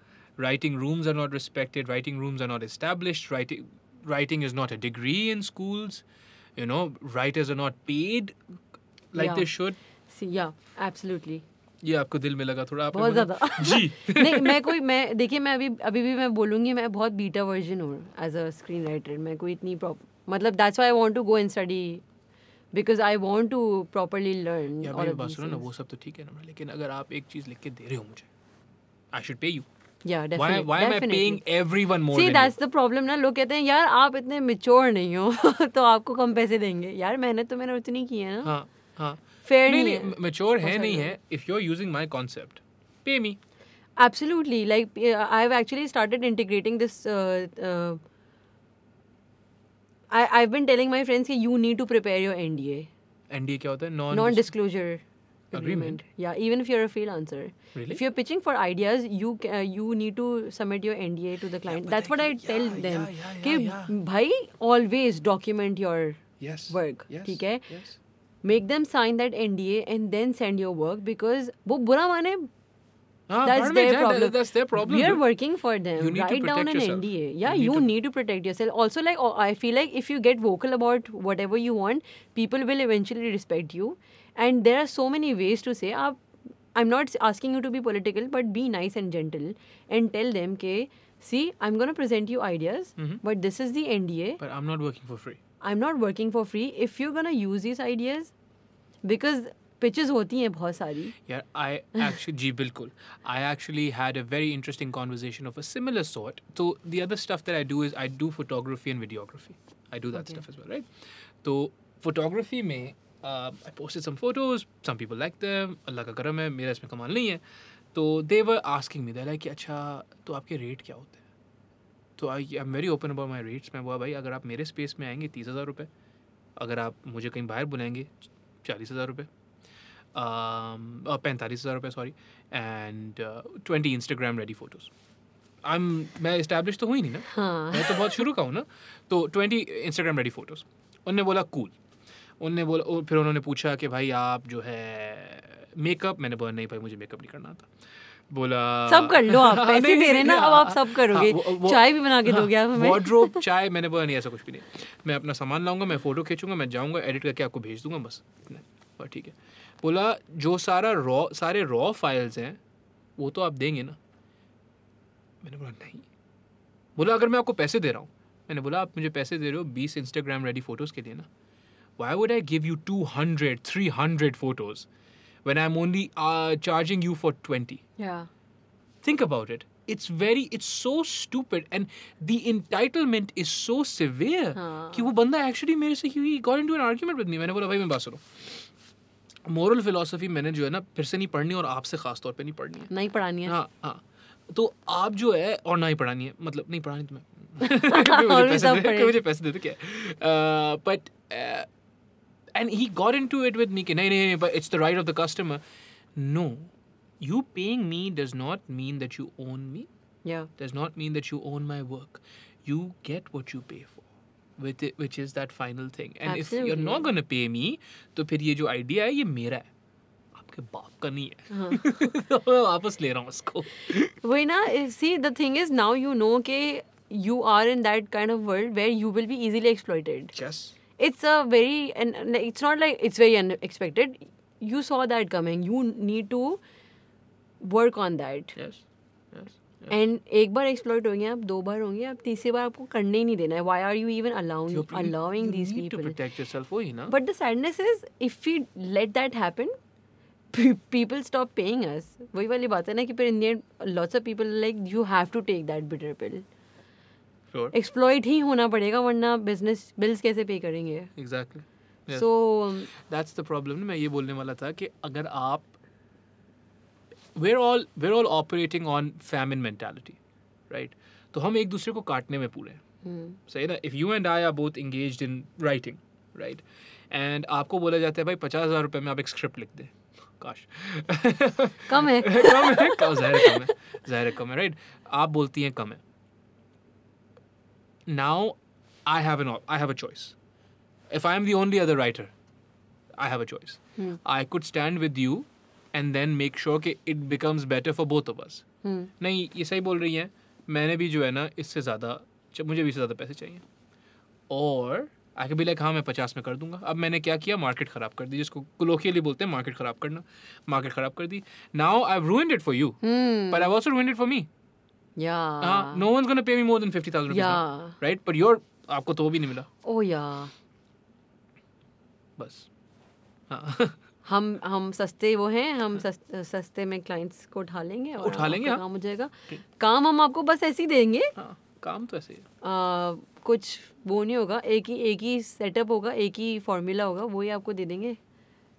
Writing rooms are not respected. Writing rooms are not established. Writing is not a degree in schools. You know, writers are not paid like they should. See, yeah, absolutely. ये आपको दिल में लगा थोड़ा आपने बहुत बोला? ज़्यादा. जी. मैं देखिए मैं अभी भी मैं बोलूँगी मैं बहुत बीटा वर्जन हूँ एज अ स्क्रीन राइटर. मैं कोई इतनी मतलब that's why I want to go and study because I want to properly learn. यार मेरी बात सुनो ना, वो सब तो ठीक है ना, लेकिन अगर आप एक चीज़ लिख के दे रहे हो मुझे, I should pay you. Yeah, definitely. Why am I paying everyone more? See, than that's you? the problem ना. लोग कहते हैं यार आप इतने mature नहीं हो तो आपको कम पैसे देंगे. यार मेहनत तो मैंने उतनी की है ना. हाँ. Fair नहीं नहीं है. mature है नहीं है. If you're using my concept, pay me. Absolutely. Like I've actually started integrating this. I've been telling my friends that you need to prepare your NDA. NDA क्या होता है? Non-disclosure agreement. Yeah, even if you're a freelancer. Really? If you're pitching for ideas, you need to submit your NDA to the client. That's what I tell them. कि भाई always document your work. ठीक है? Yes. Make them sign that NDA and then send your work because वो बुरा माने. That's their problem. We are working for them. You need to Write down protect an yourself. NDA. Yeah, you need to protect yourself. Also, like I feel like if you get vocal about whatever you want, people will eventually respect you. And there are so many ways to say, I'm not asking you to be political, but be nice and gentle and tell them, okay, see, I'm going to present you ideas, but this is the NDA. But I'm not working for free. I'm not working for free. If you're going to use these ideas, because pitches होती हैं बहुत सारी. Yeah, I actually, जी बिल्कुल. I actually had a very interesting conversation of a similar sort. So the other stuff that I do is I do photography and videography. I do that Okay. stuff as well, right? So photography में I posted some photos. Some people like them. अल्लाह का करम है, मेरा इसमें कमाल नहीं है. तो they were asking me, they're like कि अच्छा तो आपके रेट क्या होते हैं? तो I'm very open about my rates. मैं बोला भाई अगर आप मेरे स्पेस में आएंगे 30,000 रुपये, अगर आप मुझे कहीं बाहर बुलाएंगे 40,000 रुपये, 45,000 रुपये sorry, and 20 Instagram ready photos. मैं इस्टेब्लिश तो हुई नहीं ना, हाँ. मैं तो बहुत शुरू का हूँ ना. तो 20 इंस्टाग्राम रेडी फोटोज़. उनने बोला कूल. उनने बोला, फिर उन्होंने पूछा कि भाई आप जो है मेकअप, मैंने बोला नहीं भाई मुझे मेकअप नहीं करना आता. बोला सब कर लो आप, पैसे नहीं, दे रहे हैं ना, नहीं, अब आप सब करोगे. चाय भी बना के दोगे आप हमें. वार्डरोब, चाय, मैंने बोला नहीं ऐसा कुछ भी नहीं. मैं अपना सामान लाऊंगा, मैं फ़ोटो खींचूंगा, मैं जाऊंगा एडिट करके आपको भेज दूंगा बस. और ठीक है. बोला जो सारे रॉ फाइल्स हैं वो तो आप देंगे ना. मैंने बोला नहीं. बोला अगर मैं आपको पैसे दे रहा हूँ. मैंने बोला आप मुझे पैसे दे रहे हो 20 इंस्टाग्राम रेडी फोटोज़ के लिए ना. Why would I give you 200, 300 photos when I'm only charging you for 20? Yeah. Think about it. It's so stupid and the entitlement is so severe कि वो बंदा actually मेरे से he got into an argument with me. मैंने बोला भाई मैं बात सुनो. Moral philosophy मैंने जो है ना फिर से नहीं पढ़नी और आपसे खास तौर पे नहीं पढ़नी है. नहीं पढ़ानी है. हाँ. तो आप जो है और ना ही पढ़ानी है, मतलब नहीं पढ़ानी तुम्हें. मुझे पैसे दे दो क्या. But and he got into it with me कि नहीं, but it's the right of the customer. No, you paying me does not mean that you own me. Yeah. Does not mean that you own my work. You get what you pay for, with it, which is that final thing. And Absolutely. if you're not gonna pay me, तो फिर ये जो idea है ये मेरा है, आपके बाप का नहीं है. तो मैं वापस ले रहा हूँ उसको. वही ना. See, the thing is now you know कि you are in that kind of world where you will be easily exploited. Yes. It's a very, and it's not like it's very unexpected. You saw that coming. You need to work on that. Yes. And एक बार exploit होंगे आप, 2 बार होंगे आप, तीसरी बार आपको करने ही नहीं देना है. Why are you even allowing these you need people? to protect yourself, वही ना. But the sadness is, if we let that happen, people stop paying us. वही वाली बात है ना कि फिर in the end, lots of people are like, you have to take that bitter pill. Sure. Exploit ही होना पड़ेगा, वरना business bills कैसे pay करेंगे? Exactly. Yes. So that's the problem. मैं ये बोलने वाला था कि अगर आप we're all operating on famine mentality, right? तो हम एक दूसरे को काटने में पूरे हैं. सही ना? If you and I are both engaged in writing, right? And आपको बोला जाता है भाई 50,000 रुपए में आप एक स्क्रिप्ट लिख दें. काश. कम है. ज़ाहिर है कम है, right? आप बोलती हैं कम है. Now I have a choice. If I am the only other writer, I have a choice. I could stand with you and then make sure कि it becomes better for both of us. नहीं, ये सही बोल रही हैं. मैंने भी जो है ना इससे ज़्यादा, मुझे भी इससे ज़्यादा पैसे चाहिए. और I could be like हाँ मैं 50 में कर दूंगा. अब मैंने क्या किया, मार्केट ख़राब कर दी, जिसको colloquially बोलते हैं मार्केट ख़राब करना. मार्केट ख़राब कर दी. Now I've ruined it for you, but I've also ruined it for me. Yeah. No one's gonna pay me more than 50,000 rupees now, right? But आपको तो वो भी नहीं मिला. Oh yeah. बस. हाँ. हम सस्ते वो हैं, हम सस्ते में क्लाइंट्स को उठा लेंगे और हाँ. काम हो जाएगा. काम हम आपको बस ऐसे ही देंगे. हाँ, काम तो ऐसे ही है. कुछ वो नहीं होगा, एक ही सेटअप होगा, एक ही फॉर्मूला होगा, वही आपको दे देंगे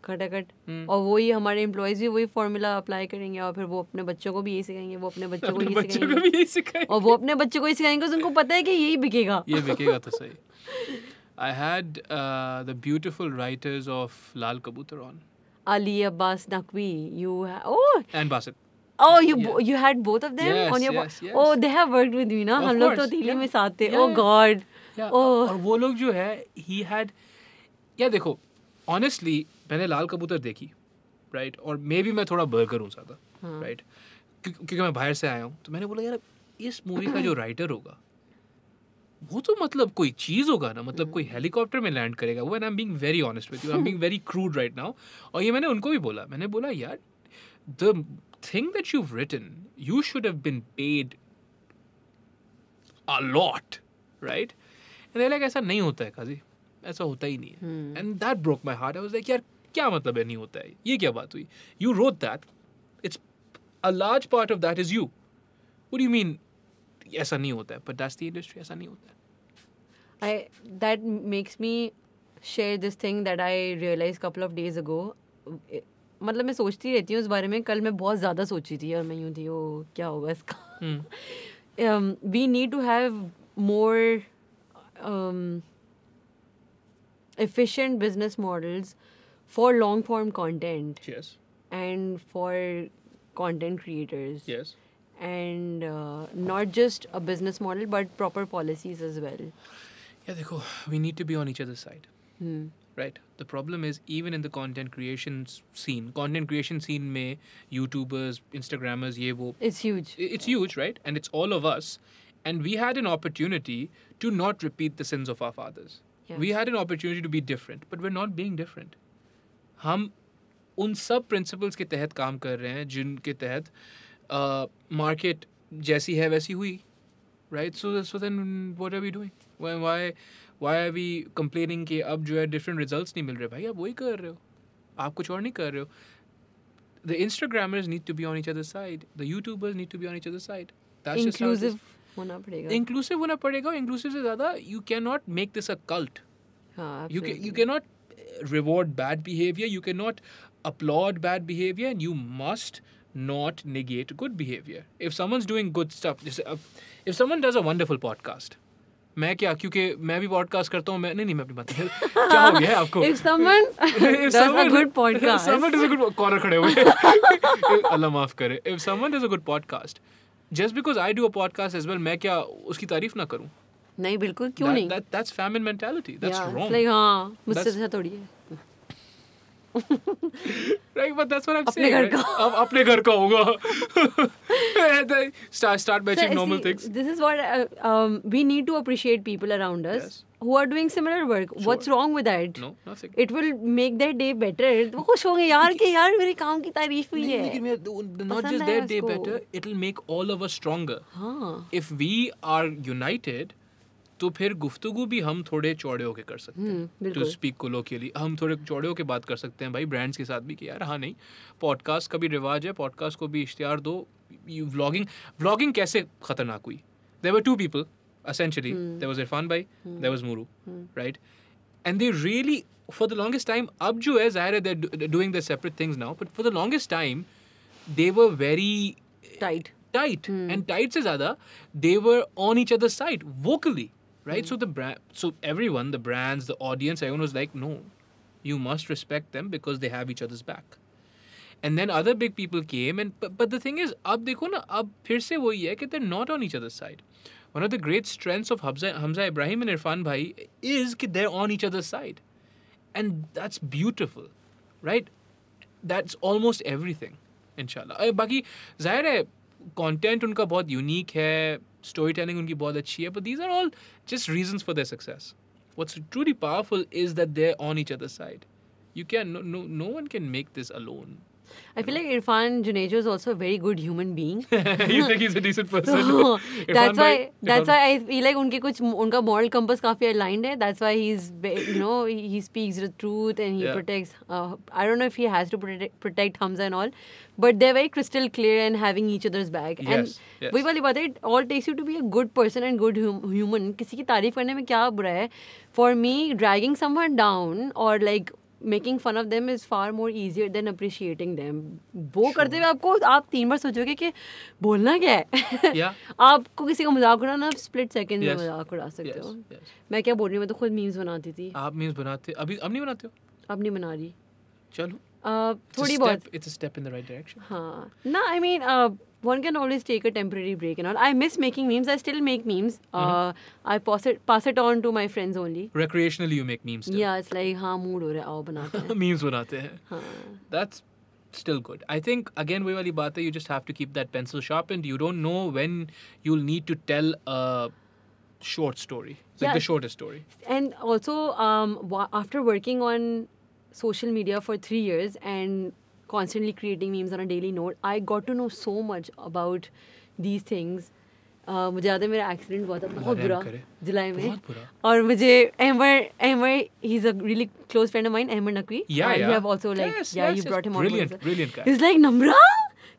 खटाखट. और वही हमारे एम्प्लॉयज भी वही फॉर्मूला अप्लाई करेंगे और फिर वो अपने बच्चों को भी यही सिखाएंगे, वो अपने बच्चों को यही सिखाएंगे और वो अपने बच्चों को ही सिखाएंगे, उनको पता है कि यही बिकेगा. ये बिकेगा तो सही. I had the beautiful writers of Lal Kabutar on. Ali Abbas Naqvi, and Basit. Oh, you had both of them yes, on your yes. Oh, they have worked with me ना. हम लोग तो दिल्ली में साथ थे. Oh God. और वो लोग जो है he had, या देखो honestly मैंने लाल कबूतर देखी, right? और मे भी मैं थोड़ा बर्गर हूँ ज़्यादा, right? क्योंकि मैं बाहर से आया हूँ, तो मैंने बोला यार इस मूवी का जो राइटर होगा वो तो मतलब कोई चीज़ होगा ना, मतलब कोई हेलीकॉप्टर में लैंड करेगा वो. And I am being very honest with you, I am being very crude right now. और ये मैंने उनको भी बोला, मैंने बोला यार the thing that you've written, you should have been paid a lot, right? And they're like ऐसा नहीं होता है काजी, ऐसा होता ही नहीं है. And that broke my heart. I was like यार क्या मतलब है नहीं होता है, ये क्या बात हुई? You wrote that. It's a large part of that is you. What do you mean ऐसा नहीं होता है? But that's the industry, ऐसा नहीं होता है. That makes me share this thing that I realized couple of days ago. मतलब मैं सोचती रहती हूँ उस बारे में. कल मैं बहुत ज़्यादा सोची थी और मैं यूँ थी, ओ क्या होगा इसका. We need to have more efficient business models for long form content. Yes. And for content creators. Yes. And not just a business model but proper policies as well. Yeah, देखो, we need to be on each other's side. Right. The problem is, even in the content creation scene में YouTubers, Instagrammers, ये वो. It's huge. It's huge, right? And it's all of us. And we had an opportunity to not repeat the sins of our fathers. Yeah. We had an opportunity to be different, but we're not being different. हम उन सब principles के तहत काम कर रहे हैं जिनके तहत market जैसी है वैसी हुई. Right? So then what are we doing? Why are we complaining कि अब जो है different results नहीं मिल रहे? भाई आप वही कर रहे हो. आप कुछ और नहीं कर रहे हो. The Instagrammers need to be on each other's side. The YouTubers need to be on each other's side. That's inclusive just होना पड़ेगा. Inclusive होना पड़ेगा. Inclusive से ज़्यादा, you cannot make this a cult. हाँ, You cannot reward bad behavior. You cannot applaud bad behavior, and you must not negate good behavior. If someone's doing good stuff, if someone does a wonderful podcast, मैं क्या, क्योंकि मैं भी podcast करता हूँ, मैं नहीं अपनी बात क्या हो गया है आपको? If someone does a good podcast, someone does a good collar खड़े हुए अल्लाह माफ करे. If someone does a good podcast, just because I do a podcast as well, मैं क्या उसकी तारीफ ना करूँ? नहीं, बिल्कुल क्यों नहीं? That's famine mentality. That's wrong. Like हाँ, मुझसे अच्छा थोड़ी है. Right, but that's what I'm अपने saying. घर का. अब अपने घर का होगा. Start mentioning normal things. This is what we need to appreciate people around us. Yes. Who are doing similar work. Sure. What's wrong with that? No, nothing. It will make their day better. वो खुश होंगे यार कि यार मेरे काम की तारीफ हुई है. Not पसंद just आया their day उसको. better, it'll make all of us stronger. हाँ. If we are united, तो फिर गुफ्तगू भी हम थोड़े चौड़े होके कर सकते हैं. To बिल्कुल. speak colloquially, हम थोड़े चौड़े होके बात कर सकते हैं भाई ब्रांड्स के साथ भी कि यार हाँ नहीं, पॉडकास्ट का भी रिवाज है, पॉडकास्ट को भी इश्तिहार दो. व्लॉगिंग कैसे खतरनाक हुई? There were two people essentially. There was Irfan bhai, there was Muru, right? And they really, for the longest time, अब जो है ज़ाहिर है they're doing their separate things now, but for the longest time they were very Tight. And tight से ज़्यादा they were on each other's side vocally, right? So everyone, the brands, the audience, everyone was like, no, you must respect them because they have each other's back. And then other big people came, and but the thing is, अब देखो ना, अब फिर से वही है कि they're not on each other's side. One of the great strengths of Hamza Ibrahim and Irfan bhai is that they're on each other's side. And that's beautiful, right? That's almost everything, inshallah. बाकी ज़ाहिर है content उनका बहुत unique है, storytelling उनकी बहुत अच्छी है, but these are all just reasons for their success. What's truly powerful is that they're on each other's side. No one can make this alone. I feel like Irfan Junejo is also a very good human being. You think he's a decent person? So, Irfan that's why I feel like उनका moral compass काफी aligned है. That's why he speaks the truth and he protects. I don't know if he has to protect Hamza and all, but they're very crystal clear and having each other's back. Yes, and वही वाली बात है, it all takes you to be a good person and good human. किसी की तारीफ करने में क्या बुरा है? For me, dragging someone down or like making fun of them is far more easier than appreciating them. वो करते हुए आप 3 बार सोचोगे कि बोलना क्या है. आपको किसी का मजाक उड़ाना आप split second में मजाक उड़ा सकते हो. मैं क्या बोल रही हूँ, मैं तो खुद memes बनाती थी. आप memes बनाते अब नहीं बनाते हो? अब नहीं बना रही. चलो. थोड़ी बहुत. It's a step in the right direction. हाँ. No, I mean, one can always take a temporary break and all. I miss making memes. I still make memes. I pass it on to my friends only. Recreationally, you make memes still. Yeah, it's like हाँ mood हो रहा है, आओ बनाते हैं. Memes बनाते हैं. हाँ. That's still good. I think again वही वाली बात है, you just have to keep that pencil sharpened. You don't know when you'll need to tell a short story, like the shortest story. And also, after working on social media for 3 years and constantly creating memes on a daily note, I got to know so much about these things. मुझे याद है मेरा accident हुआ था बहुत बुरा करे। जुलाई में बहुत बुरा। और मुझे Ahmar he is a really close friend of mine Ahmar Naqvi Yeah, you yeah. have also like Yes, yeah yes, you yes. brought him on Brilliant, board. brilliant guy. He's like नम्रा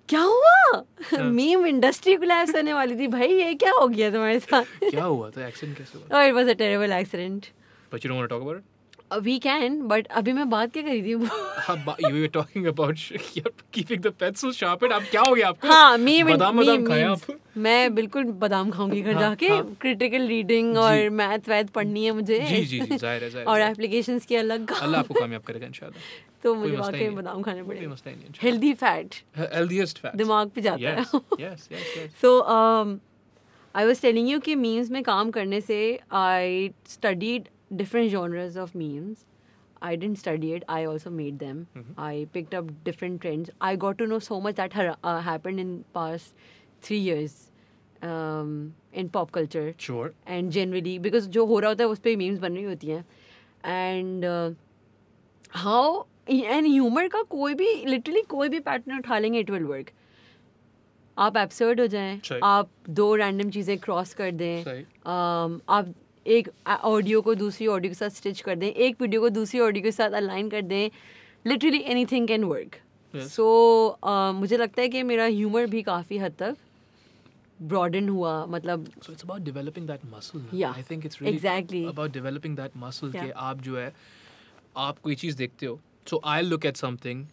क्या हुआ मीम इंडस्ट्री कोलैप्स होने वाली थी भाई ये क्या हो गया तुम्हारे साथ क्या हुआ था एक्सीडेंट कैसे हुआ? Oh, it was a terrible accident. But you don't want to talk about it? We can, but अभी मैं बात क्या करी थी You were talking about keeping the pencil sharpened. अब क्या हो गया आपको? हाँ मीम बादाम खाया आप? मैं बिल्कुल बादाम खाऊंगी घर जाके क्रिटिकल रीडिंग और मैथ वैथ पढ़नी है मुझे जी जी जी जाहिर है और एप्लीकेशंस की अलग अल्लाह आपको कामयाब करेगा इंशाल्लाह. तो मुझे वाकई में बादाम खाने कोई पड़ेंगे मसला नहीं है. Healthy fat Healthiest fats. दिमाग पे जाता Yes, है yes, yes, yes. So I was telling you कि मीम्स में काम करने से I studied different genres of memes. I didn't study it. I also made them. I picked up different trends. I got to know so much that happened in past 3 years in pop culture. Sure. And generally, because जो हो रहा होता है उस पे memes बन रही होती हैं. And how and humor का कोई भी literally कोई भी pattern उठा लेंगे it will work. आप absurd हो जाएं, सही. आप 2 random चीज़ें cross कर दें, सही. आप एक ऑडियो को दूसरी ऑडियो के साथ स्टिच कर दें, एक वीडियो को दूसरी ऑडियो के साथ अलाइन कर दें, लिटरली एनीथिंग कैन वर्क. सो मुझे लगता है कि मेरा ह्यूमर भी काफ़ी हद तक ब्रॉडन हुआ. मतलब So it's about developing that muscle. Yeah, I think it's really exactly. about developing that muscle. Yeah. कि आप जो है आप कोई चीज़ देखते हो. So I'll look at something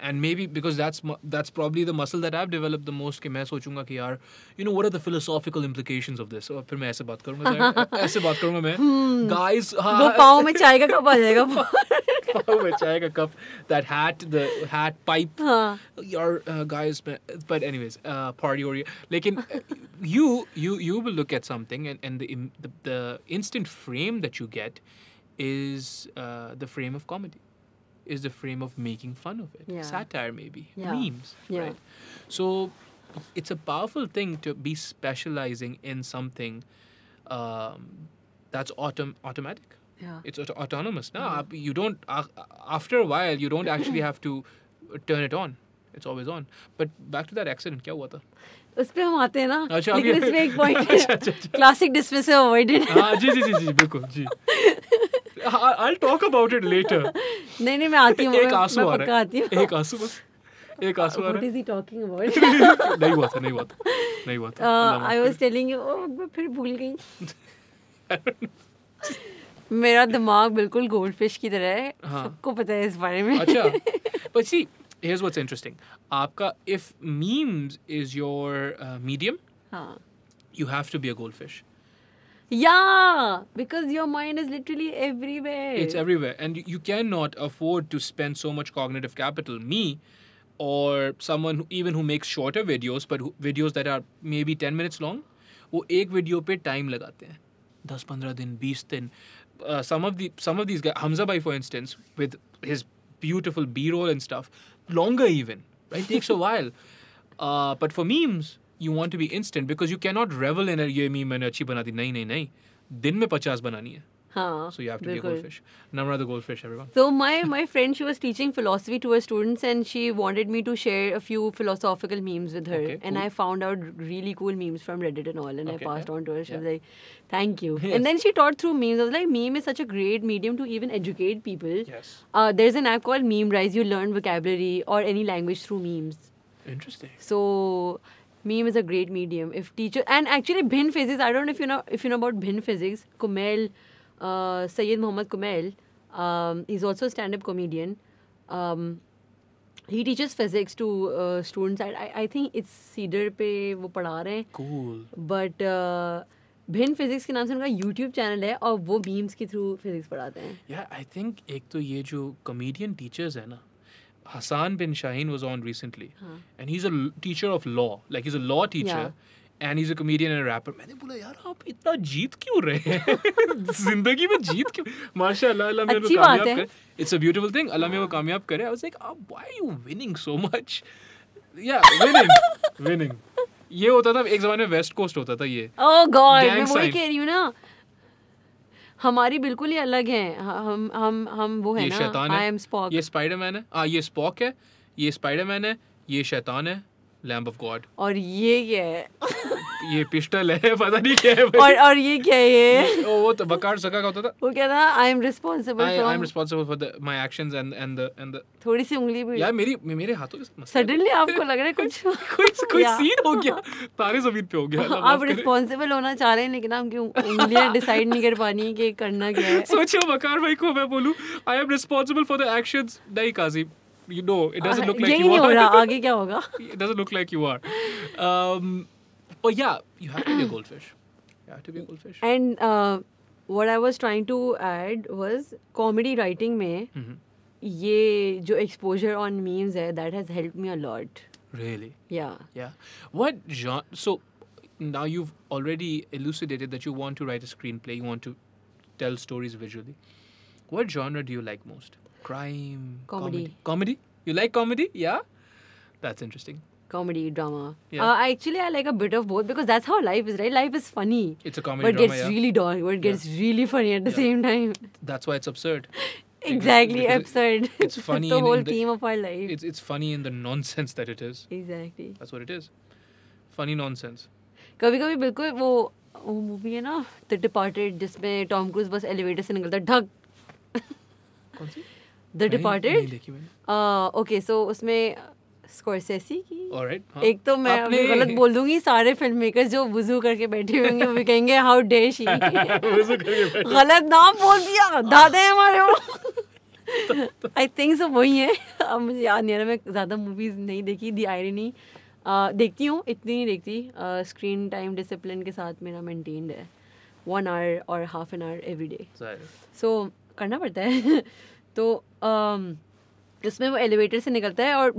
and maybe because that's probably the muscle that I've developed the most कि मैं सोचूंगा कि यार what are the philosophical implications of this. और फिर मैं ऐसे बात करूंगा ऐसे बात करूंगा मैं guys वो पाँव में चाय का कप आ जाएगा. पाँव में चाय का cup, that hat, the hat pipe, your guys, but anyways, party or लेकिन you will look at something and the instant frame that you get is the frame of comedy, is the frame of making fun of it, Yeah. satire maybe, Yeah. memes, Yeah. right? So it's a powerful thing to be specializing in something that's automatic. Yeah. It's autonomous. No, you don't. After a while, you don't actually have to turn it on. It's always on. But back to that accident. क्या हुआ था? उस पे हम आते हैं ना. अच्छा, लेकिन अभी- इसमें एक पॉइंट है क्लासिक dismissive avoided. हाँ जी जी जी जी बिल्कुल जी. I'll talk about it later. नहीं मैं आती हूँ. एक आंसू मैं आ पक्का रहा आती हूँ. है. एक आंसू बस. एक आंसू आ What रहा is he talking about? है. नहीं हुआ था. नहीं हुआ था. अल्लाह माफ I was telling you. मैं फिर भूल गई. मेरा दिमाग बिल्कुल गोल्डफिश की तरह है. हाँ. सबको पता है इस बारे में. अच्छा. But see, here's what's interesting. आपका if memes is your medium, हाँ. you have to be a goldfish. Yeah, because your mind is literally everywhere. It's everywhere, and you cannot afford to spend so much cognitive capital. Me, or someone even who makes shorter videos, but videos that are maybe 10 minutes long, वो एक video पे time लगाते हैं 10-15 दिन 20 दिन. Some of these guys, Hamza Bhai for instance, with his beautiful B-roll and stuff, longer even, right? Takes a while. But for memes, you want to be instant because you cannot revel in ये meme मैंने अच्छी बना दी. नहीं दिन में 50 बनानी है. हाँ, So you have to be a बिल्कुल. goldfish. Namra the goldfish, everyone. So my friend, she was teaching philosophy to her students, and she wanted me to share a few philosophical memes with her. Okay, And cool. I found out really cool memes from Reddit and all, and Okay, I passed yeah, on to her. She was yeah. like, "Thank you." Yes. And then she taught through memes. I was like, meme is such a great medium to even educate people. Yes. There's an app called Memrise. You learn vocabulary or any language through memes. Interesting. So meme is a great medium. If teacher and actually Bhin Physics, I don't know if you know about Bhin Physics. Kumail, Sayyid Muhammad Kumail, he's also a stand-up comedian. He teaches physics to students. I think it's Cedar पे वो पढ़ा रहे हैं. Cool. But भिन्न physics के नाम से उनका यूट्यूब चैनल है और वो बीम्स के थ्रू फिजिक्स पढ़ाते हैं. Yeah, I think एक तो ये जो comedian teachers है ना, Hassan bin Shaheen was on recently, and he's a teacher of law. Like he's a law teacher, and he's a comedian and a rapper. मैंने बोला यार आप इतना जीत क्यों रहे हैं? जिंदगी में जीत क्यों? माशाल्लाह अल्लाह मेरे को अच्छी बात कामयाब है. करे. It's a beautiful thing. अल्लाह मेरे को कामयाब करे. I was like, why are you winning so much? Yeah, winning. ये होता था एक ज़माने में वेस्ट कोस्ट होता था ये. ओह गॉड, Gang मैं वही sign. कह रही हूँ ना. हमारी बिल्कुल ही अलग हैं. हम वो है ये ना. शैतान आई है. M spoke. ये स्पाइडरमैन है. ये स्पॉक है. ये स्पाइडरमैन है. ये शैतान है. Lamb of God. और ये क्या है? ये पिस्टल है, पता नहीं क्या है भाई। और ये क्या है ये? वो तो बकार सका का होता था। वो क्या था? I am responsible for my actions and the थोड़ी सी उंगली भी यार मेरे हाथों के सडनली आपको लग रहा है कुछ कोई सीन हो गया, तारे जमीन पे हो गया। आप रिस्पॉन्सिबल होना चाह रहे हैं लेकिन आपकी उंगलियां डिसाइड नहीं कर पानी कि करना क्या है। सोचो बकार भाई को मैं बोलूं I am responsible for the actions, नहीं काजी, you know it doesn't look like यही you नहीं are. हो रहा, आगे क्या होगा? It doesn't look like you are. Oh yeah, you have to be a goldfish. You have to be a goldfish. And what I was trying to add was comedy writing में ये जो exposure on memes है, that has helped me a lot. Really? Yeah. Yeah. What genre? So now you've already elucidated that you want to write a screenplay. You want to tell stories visually. What genre do you like most? Crime, comedy. You like comedy? Yeah, that's interesting. Comedy, drama. Yeah. Actually, I like a bit of both because that's how life is, right? Life is funny. It's a comedy but drama, gets really dark, but gets really funny at the same time. That's why it's absurd. Exactly, Because absurd. It's funny. the in whole the, theme of our life. It's funny in the nonsense that it is. Exactly. That's what it is. Funny nonsense. कभी-कभी बिल्कुल वो movie है ना The Departed जिसमें Tom cruise बस elevator से निकलता है ढक। कौन सी? The Departed? नहीं देखी मैंने। Okay, so उसमें स्कॉर्सेसी की Alright, हाँ। एक तो मैं अभी गलत बोल दूंगी, सारे फिल्म मेकर्स जो वुजू करके बैठे होंगे वो भी कहेंगे हाउ डेयर शी। गलत नाम बोल दिया, दादे हमारे वो। आई थिंक सो वही है, अब मुझे याद नहीं आ रहा, मैं ज़्यादा मूवीज़ नहीं देखी। दी आयरनी देखती हूँ, इतनी नहीं देखती। स्क्रीन टाइम डिसिप्लिन के साथ मेरा मेंटेन्ड है 1 hour और half an hour every day, so करना पड़ता है। तो उसमें वो एलिवेटर से निकलता है और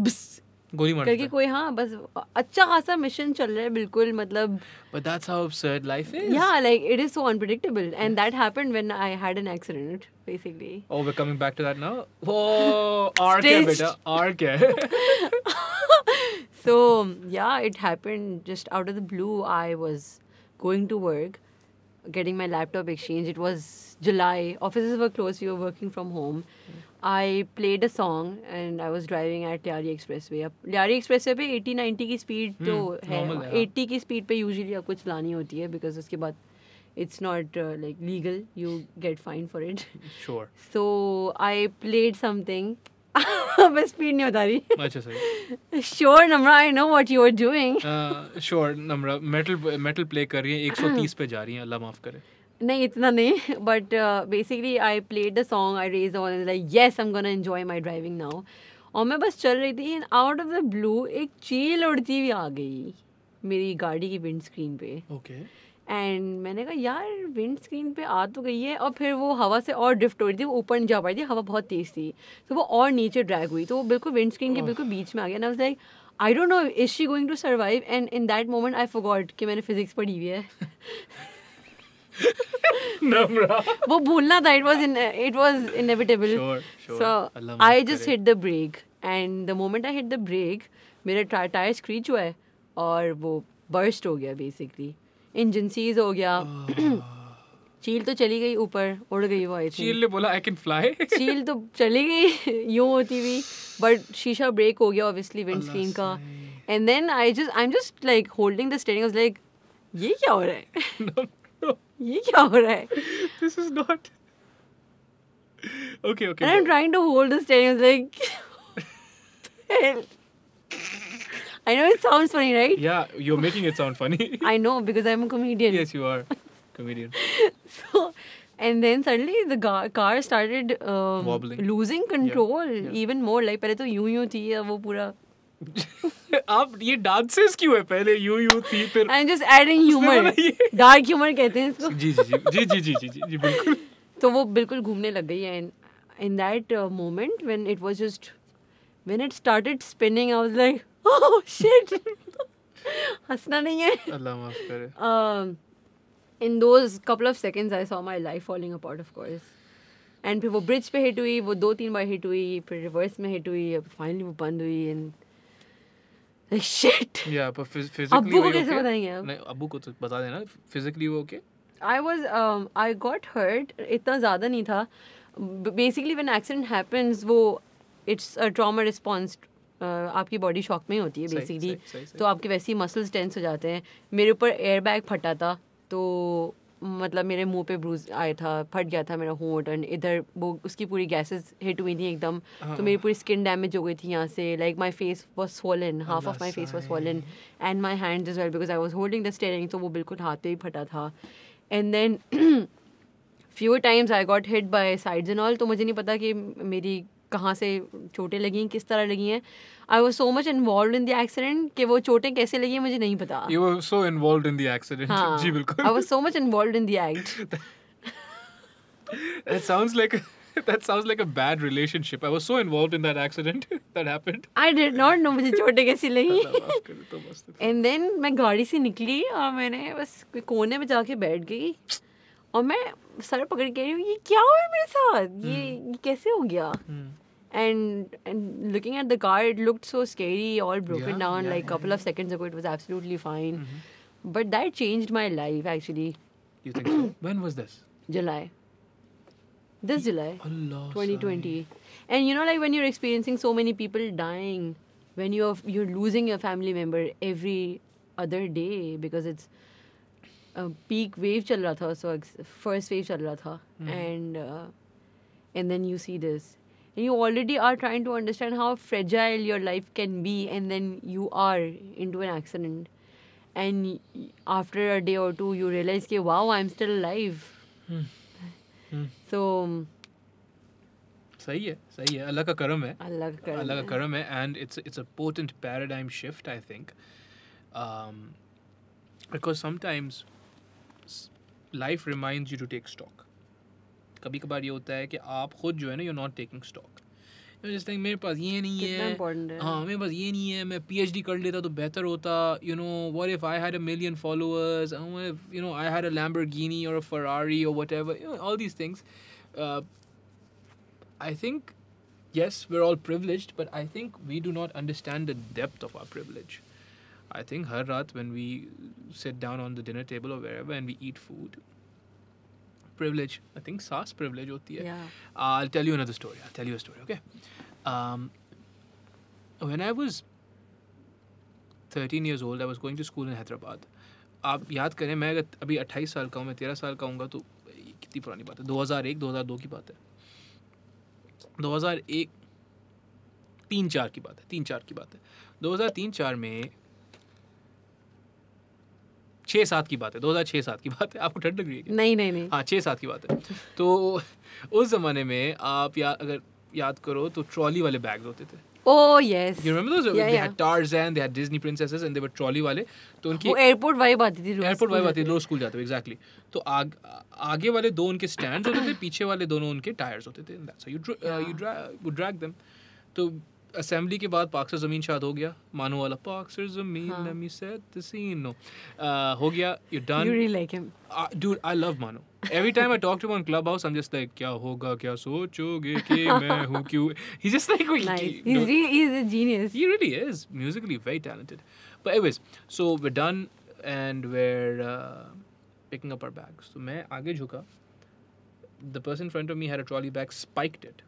गोली मारता करके कोई, हाँ बस अच्छा खासा मिशन चल रहा है बिल्कुल, मतलब But that's how absurd life is. yeah, like it is so unpredictable, and that happened when I had an accident basically. Oh, we're coming back to that now. Oh, arc है बेटा, arc है। So yeah, it happened just out of the blue. I was going to work, getting my laptop exchanged. It was July. Offices were closed. We were working from home. I played a song and I was driving at Lyari Expressway. अब Lyari Expressway पे 80-90 की speed तो है, 80 की speed पे usually आपको चलानी होती है बिकॉज उसके बाद it's not like legal, you get fined for it. Sure. So I played something. मैं स्पीड नहीं बता रही। अच्छा सही। Sure Namra, I know what you are doing. Sure Namra, metal play कर रही है, 130 पे जा रही हैं, अल्लाह माफ करे। नहीं इतना नहीं, but basically I played the song, I rage on like yes I am gonna enjoy my driving now, और मैं बस चल रही थी, आउट ऑफ द ब्लू एक चील उड़ती हुई आ गई मेरी गाड़ी की विंड स्क्रीन पे। ओके। एंड मैंने कहा यार विंड स्क्रीन पे आ तो गई है, और फिर वो हवा से और ड्रिफ्ट हो रही थी, वो ऊपर नहीं जा पा रही थी, हवा बहुत तेज़ थी, तो वो और नीचे ड्रैग हुई, तो वो बिल्कुल विंड स्क्रीन के बिल्कुल बीच में आ गया। ना was like I don't know is she going to survive, and in that moment I forgot कि मैंने फिजिक्स पढ़ी हुई है। वो भूलना था, it was inevitable. Sure. So I just hit the brake, and the moment I hit the brake, मेरा tyre screech हुआ है और वो बर्स्ट हो गया, बेसिकली इंजन सीज हो गया। चील तो चली गई ऊपर, उड़ गई वो। आई चील ने बोला आई कैन फ्लाई। चील तो चली गई यूं होती हुई, बट शीशा ब्रेक हो गया ऑब्वियसली विंड स्क्रीन का। And then I am just like holding the steering, I was like ये क्या हो रहा है? ये क्या हो रहा है? This is not. Okay. And I'm trying to hold the steering. I was like, hell. I know it sounds funny, right? Yeah, you're making it sound funny. I know because I'm a comedian. Yes, you are. Comedian. So, and then suddenly the car started wobbling, losing control. Yeah. Even more. Like पहले तो यूं थी, अब वो पूरा आप ये dances क्यों है? पहले यू थी, फिर I'm just adding humor. Dark humor कहते हैं इसको। जी बिल्कुल। तो वो बिल्कुल घूमने लग गई है, and in that moment when it started spinning, I was like, oh shit. हंसना नहीं है। अल्लाह माफ करे। In those couple of seconds I saw my life falling apart, of course. And फिर वो ब्रिज पे हिट हुई, वो 2-3 बार हिट हुई, फिर रिवर्स में हिट हुई, फाइनली वो बंद हुई, and like shit. Yeah, but physically अब्बू को कैसे बताएंगे आप? नहीं, अब्बू को तो बता देना। Physically वो okay? I got hurt. इतना ज़्यादा नहीं था. Basically when accident happens, वो it's a trauma response आपकी बॉडी शॉक में ही होती है सही, बेसिकली, सही, सही। तो आपके वैसे ही मसल्स टेंस हो जाते हैं. मेरे ऊपर एयर बैग फटा था, तो मतलब मेरे मुंह पे ब्रूज आया था, फट गया था मेरा होंठ, और इधर वो उसकी पूरी गैसेस हिट हुई थी एकदम, तो मेरी पूरी स्किन डैमेज हो गई थी यहाँ से. Like my face was swollen, half of my face was swollen, and my hands as well because I was holding the steering, तो वो बिल्कुल हाथ पे भी फटा था. And then few times I got hit by sides and all, तो मुझे नहीं पता कि मेरी कहाँ से चोटें लगी हैं, किस तरह लगी हैं. I was so much involve in the accident कि वो चोटें कैसे लगी हैं मुझे नहीं पता. You were so involved in the accident. हाँ, जी बिल्कुल. I was so much involved in the act. That sounds like that sounds like a bad relationship. I was so involved in that accident that happened. I did not know मुझे चोटें कैसी लगी. अल्लाह माफ करे, तो मस्त है. And then मैं गाड़ी से निकली और मैंने बस कोई कोने में जाके बैठ गई और मैं सर पकड़ के रही हूँ, ये क्या हुआ है मेरे साथ, ये कैसे हो गया. And looking at the car, it looked so scary, all broken Yeah, down. yeah, Like yeah, couple of seconds ago, it was absolutely fine. But that changed my life actually. You think so? When was this? July. This July. Allah. 2020. And you know, like when you're experiencing so many people dying, when you're losing your family member every other day because it's a peak wave चल रहा था, so first wave चल रहा था, and then you see this, and you already are trying to understand how fragile your life can be, and then you are into an accident, and after a day or two you realize कि wow, I'm still alive. So सही है. अल्लाह का करम है. अल्लाह का करम अल्लाह का है. करम है, and it's a potent paradigm shift, I think. Because sometimes life reminds you to take stock. कभी कभार ये होता है कि आप खुद जो है ना, you're not taking stock. You're just like, मेरे पास ये नहीं कितना है. important है. हाँ, मेरे पास ये नहीं है, मैं PhD कर लेता तो बेहतर होता. You know, what if I had 1 million followers? What if, you know, I had a Lamborghini or a Ferrari or whatever. You know, all these things. I think, yes, we're all privileged, but I think we do not understand the depth of our privilege. I think har raat when we sit down on the dinner table or wherever and we eat food, privilege, I think saas privilege hoti hai. Yeah. I'll tell you another story. I'll tell you a story, okay? When I was 13 years old, I was going to school in Hyderabad. आप याद करें, मैं अगर अभी 28 साल का हूँ, मैं 13 साल का हूँगा, तो कितनी पुरानी बात है, 2001 2002 की बात है. 2001 3-4 की बात है, 3-4 की बात है. 2003-4 में 6-7 की बात है, 2006-7 की बात है. आपको ठंड लग रही है क्या? नहीं. हाँ, 6-7 की बात है. तो उस ज़माने में आप अगर याद करो तो ट्रॉली वाले बैग्स होते थे. Oh yes. You remember those? Yeah, They yeah. had Tarzan, they had Disney princesses, and they were trolley वाले. तो उनकी वो एयरपोर्ट वाइब आती थी. एयरपोर्ट वाइब आती थी, लोग स्कूल जाते थे. एग्जैक्टली. तो आगे वाले दो उनके स्टैंड्स होते थे, पीछे वाले दोनों उनके टायर्स होते थे. That's how you drag them. तो असेंबली के बाद पाक से ज़मीन शाद हो गया. मानो वाला पाक से ज़मीन, let me set the scene. No, हो गया. You're done. You really like him. Dude, I love Manu. Every time I talk to him on Clubhouse, I'm just like, क्या होगा, क्या सोचोगे कि मैं हूँ क्यों. He's just like, Nice. He's a genius. He really is musically very talented. But anyways, so we're done and we're picking up our bags. So मैं आगे झुका. The person in front of me had a trolley bag, spiked it,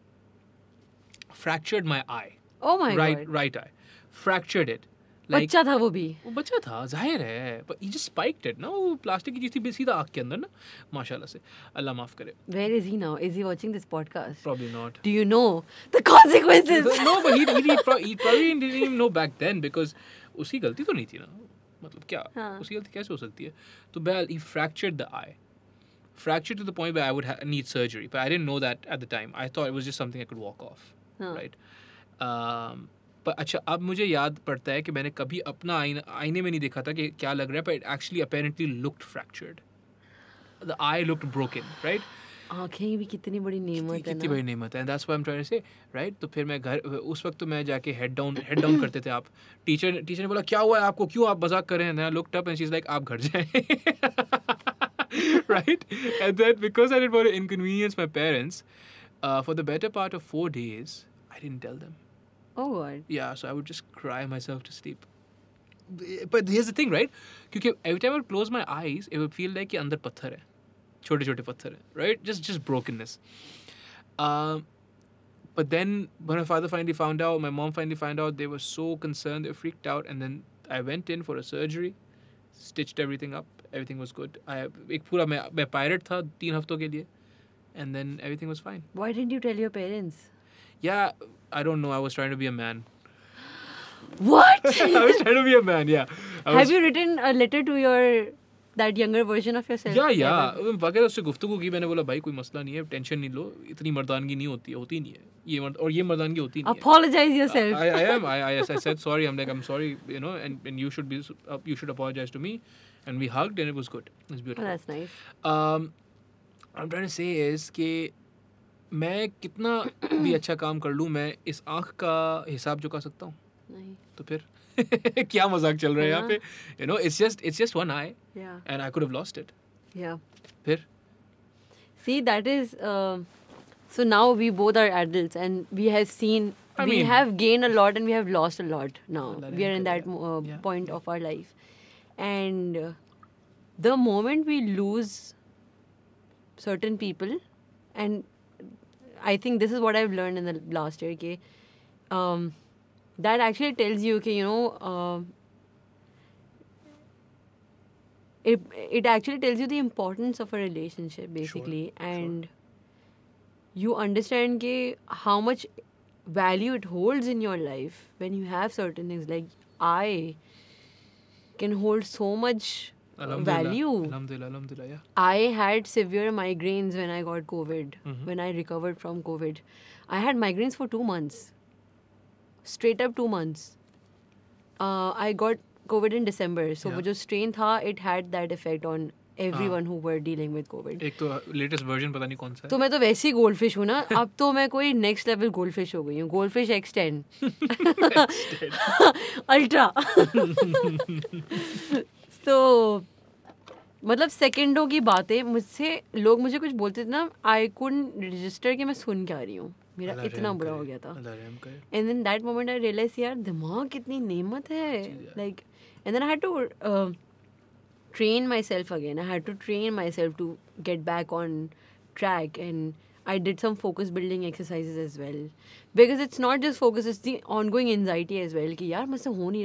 fractured my eye. Oh my god. Right eye, fractured it. Like, बच्चा था वो भी. वो बच्चा था, जाहिर है, but he just spiked it ना. वो प्लास्टिक की चीज़ थी, सीधा आँख के अंदर ना. माशाल्लाह से, अल्लाह माफ करे. Where is he now? Is he watching this podcast? Probably not. Do you know the consequences? No, but he probably didn't even know back then because उसकी गलती तो नहीं थी ना. मतलब क्या? हाँ. उसकी गलती कैसे हो सकती है? तो he fractured the eye. Fractured to the point where I would need surgery, but I didn't know that at the time. I thought it was just something I could walk off, हाँ. right? पर अच्छा, अब मुझे याद पड़ता है कि मैंने कभी अपना आईने में नहीं देखा था कि क्या लग रहा है, but it actually apparently looked fractured. The eye looked broken, right? आँखें भी कितनी बड़ी नेमत है कितनी ना. बड़ी नेमत है. That's what I'm trying to say, right? तो फिर मैं घर, उस वक्त तो मैं जाके head down करते थे आप. टीचर ने बोला क्या हुआ है आपको, क्यों आप मजाक कर रहे हैं. I looked up and she's like, आप घर जाएं. Right? And then because I didn't want to inconvenience my parents, for the better part of 4 days, I didn't tell them. Oh god. Yeah, so I would just cry myself to sleep. But here's the thing, right? क्योंकि every time I would close my eyes, it would feel like कि अंदर पत्थर है, छोटे-छोटे पत्थर है, right? Just brokenness. But then when my father finally found out, my mom finally found out, they were so concerned, they were freaked out, and then I went in for a surgery, stitched everything up, everything was good. एक पूरा मैं pirate था 3 हफ्तों के लिए, and then everything was fine. Why didn't you tell your parents? Yeah, I don't know, I was trying to be a man. What? I was trying to be a man, yeah. Have you written a letter to that younger version of yourself? Yeah. वगैरह उससे गुफ्तगू की, मैंने बोला भाई कोई मसला नहीं है, टेंशन नहीं लो, इतनी मर्दानगी नहीं होती नहीं है, ये मर्दानगी होती नहीं है. Apologize yourself. I said sorry. I'm sorry, you know, and you should apologize to me, and we hugged and it was good. It was beautiful. Oh, that's nice. What I'm trying to say is कि मैं कितना भी अच्छा काम कर लूँ, मैं इस आँख का हिसाब चुका सकता हूँ? नहीं. तो फिर क्या मजाक चल रहा है यहाँ पे? You know, it's just one eye. Yeah. And I could have lost it. Yeah. फिर? See, that is so now we both are adults and we have seen we have gained a lot and we have lost a lot now. We are in that point of our life. And the moment we lose certain people, and I think this is what I've learned in the last year, okay, that actually tells you, okay, you know, it actually tells you the importance of a relationship, basically. And you understand ke how much value it holds in your life when you have certain things. Like, I can hold so much value. Alhamdulillah, yeah. I had severe migraines when I got COVID. When I recovered from COVID, I had migraines for 2 months. Straight up 2 months. I got COVID in December. So वो जो strain था, it had that effect on everyone who were dealing with COVID. एक तो latest version पता नहीं कौन सा है. तो मैं तो वैसी goldfish हूँ ना. अब तो मैं कोई next level goldfish हो गई हूँ. Goldfish X10. Ultra. So मतलब सेकेंडों की बातें मुझसे लोग मुझे कुछ बोलते थे ना, आई कुडंट रजिस्टर कि मैं सुन क्या रही हूँ. मेरा इतना बुरा हो गया था. And in that moment I realize यार दिमाग कितनी नेमत है. Like and then I had to train myself again. I had to train myself to get back on track, and I did some focus building exercises as well, because it's not just focus, it's the ongoing anxiety as well कि यार मुझसे हो नहीं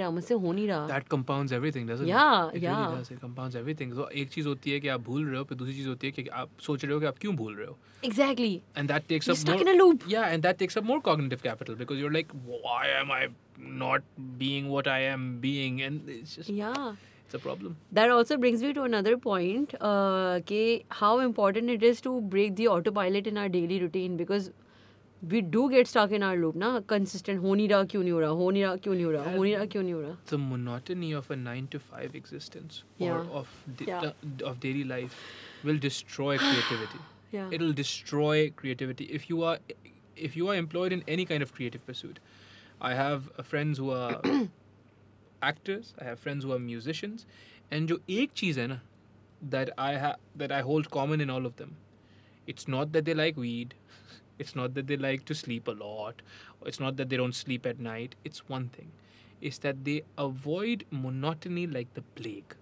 रहा. That compounds everything, doesn't it? Yeah. Really does. It compounds everything. So एक चीज होती है कि आप भूल रहे हो, फिर दूसरी चीज होती है कि आप सोच रहे हो कि आप क्यों भूल रहे हो. Exactly. And that takes You're up stuck more, in a loop. Yeah, and that takes up more cognitive capital, because you're like, why am I not being what I am being? And it's just it's a problem. That also brings me to another point, how important it is to break the autopilot in our daily routine, because we do get stuck in our loop, na? Consistent, ho nahi raha, kyun nahi ho raha. The monotony of a 9 to 5 existence or of daily life will destroy creativity. It'll destroy creativity. If you are employed in any kind of creative pursuit. I have friends who are actors, I have friends who are musicians, and जो एक चीज़ है ना that I hold common in all of them, it's not that they like weed, it's not that they like to sleep a lot, it's not that they don't sleep at night. It's one thing, is that they avoid monotony like the plague.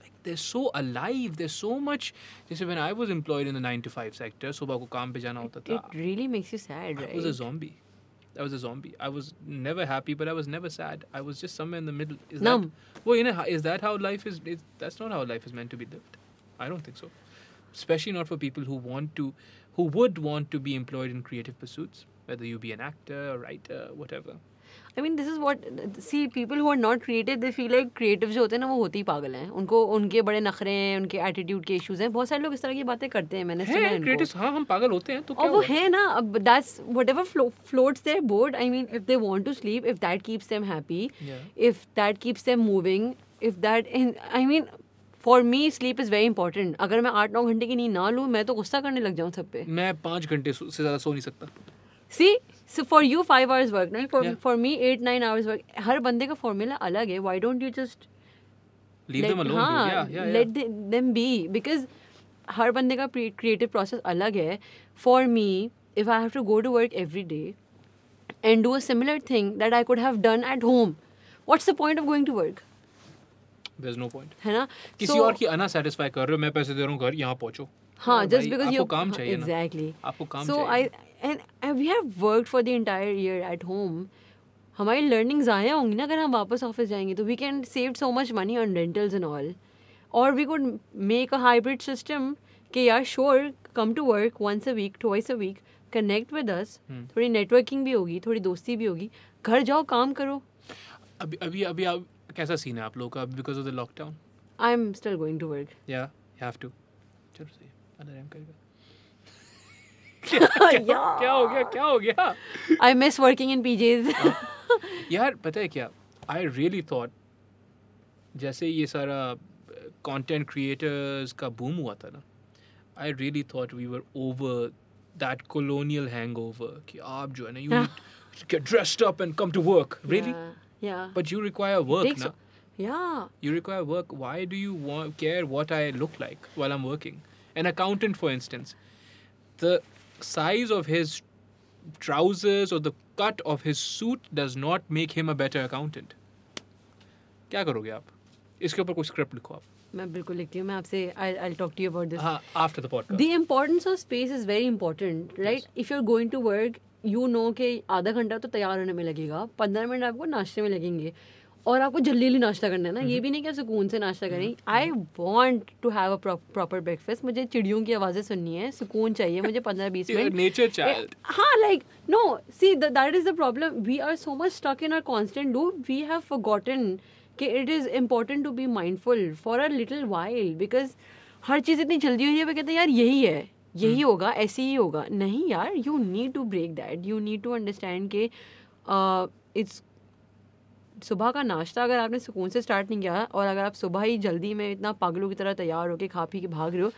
Like they're so alive, there's so much. जैसे when I was employed in the 9 to 5 sector, सुबह को काम पे जाना होता था. It really makes you sad, right? I was a zombie. I was never happy, but I was never sad. I was just somewhere in the middle. Numb. Is that how life is? That's not how life is meant to be lived. I don't think so. Especially not for people who would want to be employed in creative pursuits, whether you be an actor, a writer, whatever. I mean, this is what, see, people who are not creative, they feel like creative जो होते हैं ना, वो होते ही पागल हैं. उनको उनके बड़े नखरे हैं, उनके एटीट्यूड के इश्यूज हैं. बहुत सारे लोग इस तरह की बातें करते हैं. मैंने सुना है creatives, हाँ, हम पागल होते हैं तो क्या हुआ? वो है ना, that's whatever floats their boat. I mean, if they want to sleep, if that keeps them happy, if that keeps them moving, I mean, for me, sleep is very important. अगर मैं 8-9 घंटे की नींद ना लूँ, मैं तो गुस्सा करने लग जाऊँ सब पे. मैं 5 घंटे से ज़्यादा सो नहीं सकता. See, so for you 5 hours work, right? For me 8-9 hours work. हर बंदे का formula अलग है. Why don't you just leave them alone? Let them be, because हर बंदे का creative process अलग है. For me, if I have to go to work every day and do a similar thing that I could have done at home, what's the point of going to work? There's no point. है ना? किसी और की अना satisfy कर रहे हो, मैं पैसे दे रहा हूँ घर यहाँ पहुँचो. हाँ, यार just भाई, because आपको you काम चाहिए ना, exactly. आपको काम So चाहिए। and we have worked for the entire year at home. हमारी लर्निंग ज़ाया होंगी ना अगर हम वापस ऑफिस जाएंगे तो we can save so much money on rentals and all, और we could make a hybrid system कि यार sure come to work once a week, twice a week, connect with us, थोड़ी नेटवर्किंग भी होगी, थोड़ी दोस्ती भी होगी, घर जाओ काम करो. अभी अभी अभी आप कैसा सीन है आप लोगों का because of the lockdown? I am still going to work. Yeah you have to. चलो सही है, अंदर एम करेगा। क्या हो गया, क्या हो गया? I miss working in PGs. यार पता है क्या, आई रियली थॉट जैसे ये सारा कंटेंट क्रिएटर्स का बूम हुआ था ना, I really thought we were over that colonial hangover कि आप जो है ना, you need to get dressed up and come to work. Really? Yeah. But you require work Takes- na. Yeah. You require work. Why do you care what I look like while I'm working? An accountant, for instance, the size of his trousers or the cut of his suit does not make him a better accountant. क्या करोगे आप? इसके ऊपर कुछ script लिखो आप. मैं बिल्कुल लिखती हूँ. मैं आपसे I'll talk to you about this. हाँ, after the podcast. The importance of space is very important, right? Yes. If you're going to work, you know कि आधा घंटा तो तैयार होने में लगेगा, 15 मिनट आपको नाश्ते में लगेंगे, और आपको जल्दी जल्दी नाश्ता करना है ना. ये भी नहीं कि आप सुकून से नाश्ता करें. I want to have a proper breakfast. मुझे चिड़ियों की आवाज़ें सुननी है, सुकून चाहिए मुझे 15-20 You're a minute. nature child. हाँ, like no, see that is the problem. We are so much stuck in our constant loop. We have forgotten कि it is important to be mindful for a little while, because हर चीज़ इतनी जल्दी हो रही है. वो कहते हैं यार यही है, यही होगा, ऐसे ही होगा. नहीं यार, you need to break that. You need to understand कि it's सुबह का नाश्ता अगर आपने सुकून से स्टार्ट नहीं किया, और अगर आप सुबह ही जल्दी में इतना पागलों की तरह तैयार होके खा पी के भाग रहे हो,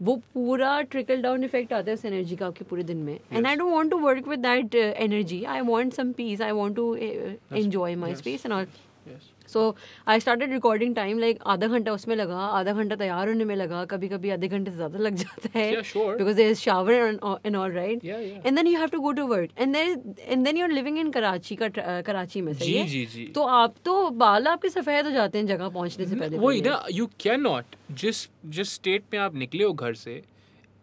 वो पूरा ट्रिकल डाउन इफेक्ट आता है उस एनर्जी का आपके पूरे दिन में. And I don't want to work with that energy. I want some peace. I want to enjoy my space and all. Yes. So I started recording time, like आधा घंटा उसमें लगा, आधा घंटा तैयार होने में लगा, कभी कभी आधे घंटे से ज़्यादा लग जाता है. Yeah, sure. Because there is shower and all, right? Yeah, yeah. And then you have to go to work. And then you're living in Karachi में, सही जी है? जी जी. तो आप तो बाल आपके सफ़ेद हो जाते हैं जगह पहुंचने से पहले. वही ना, you cannot जिस स्टेट में आप निकले हो घर से,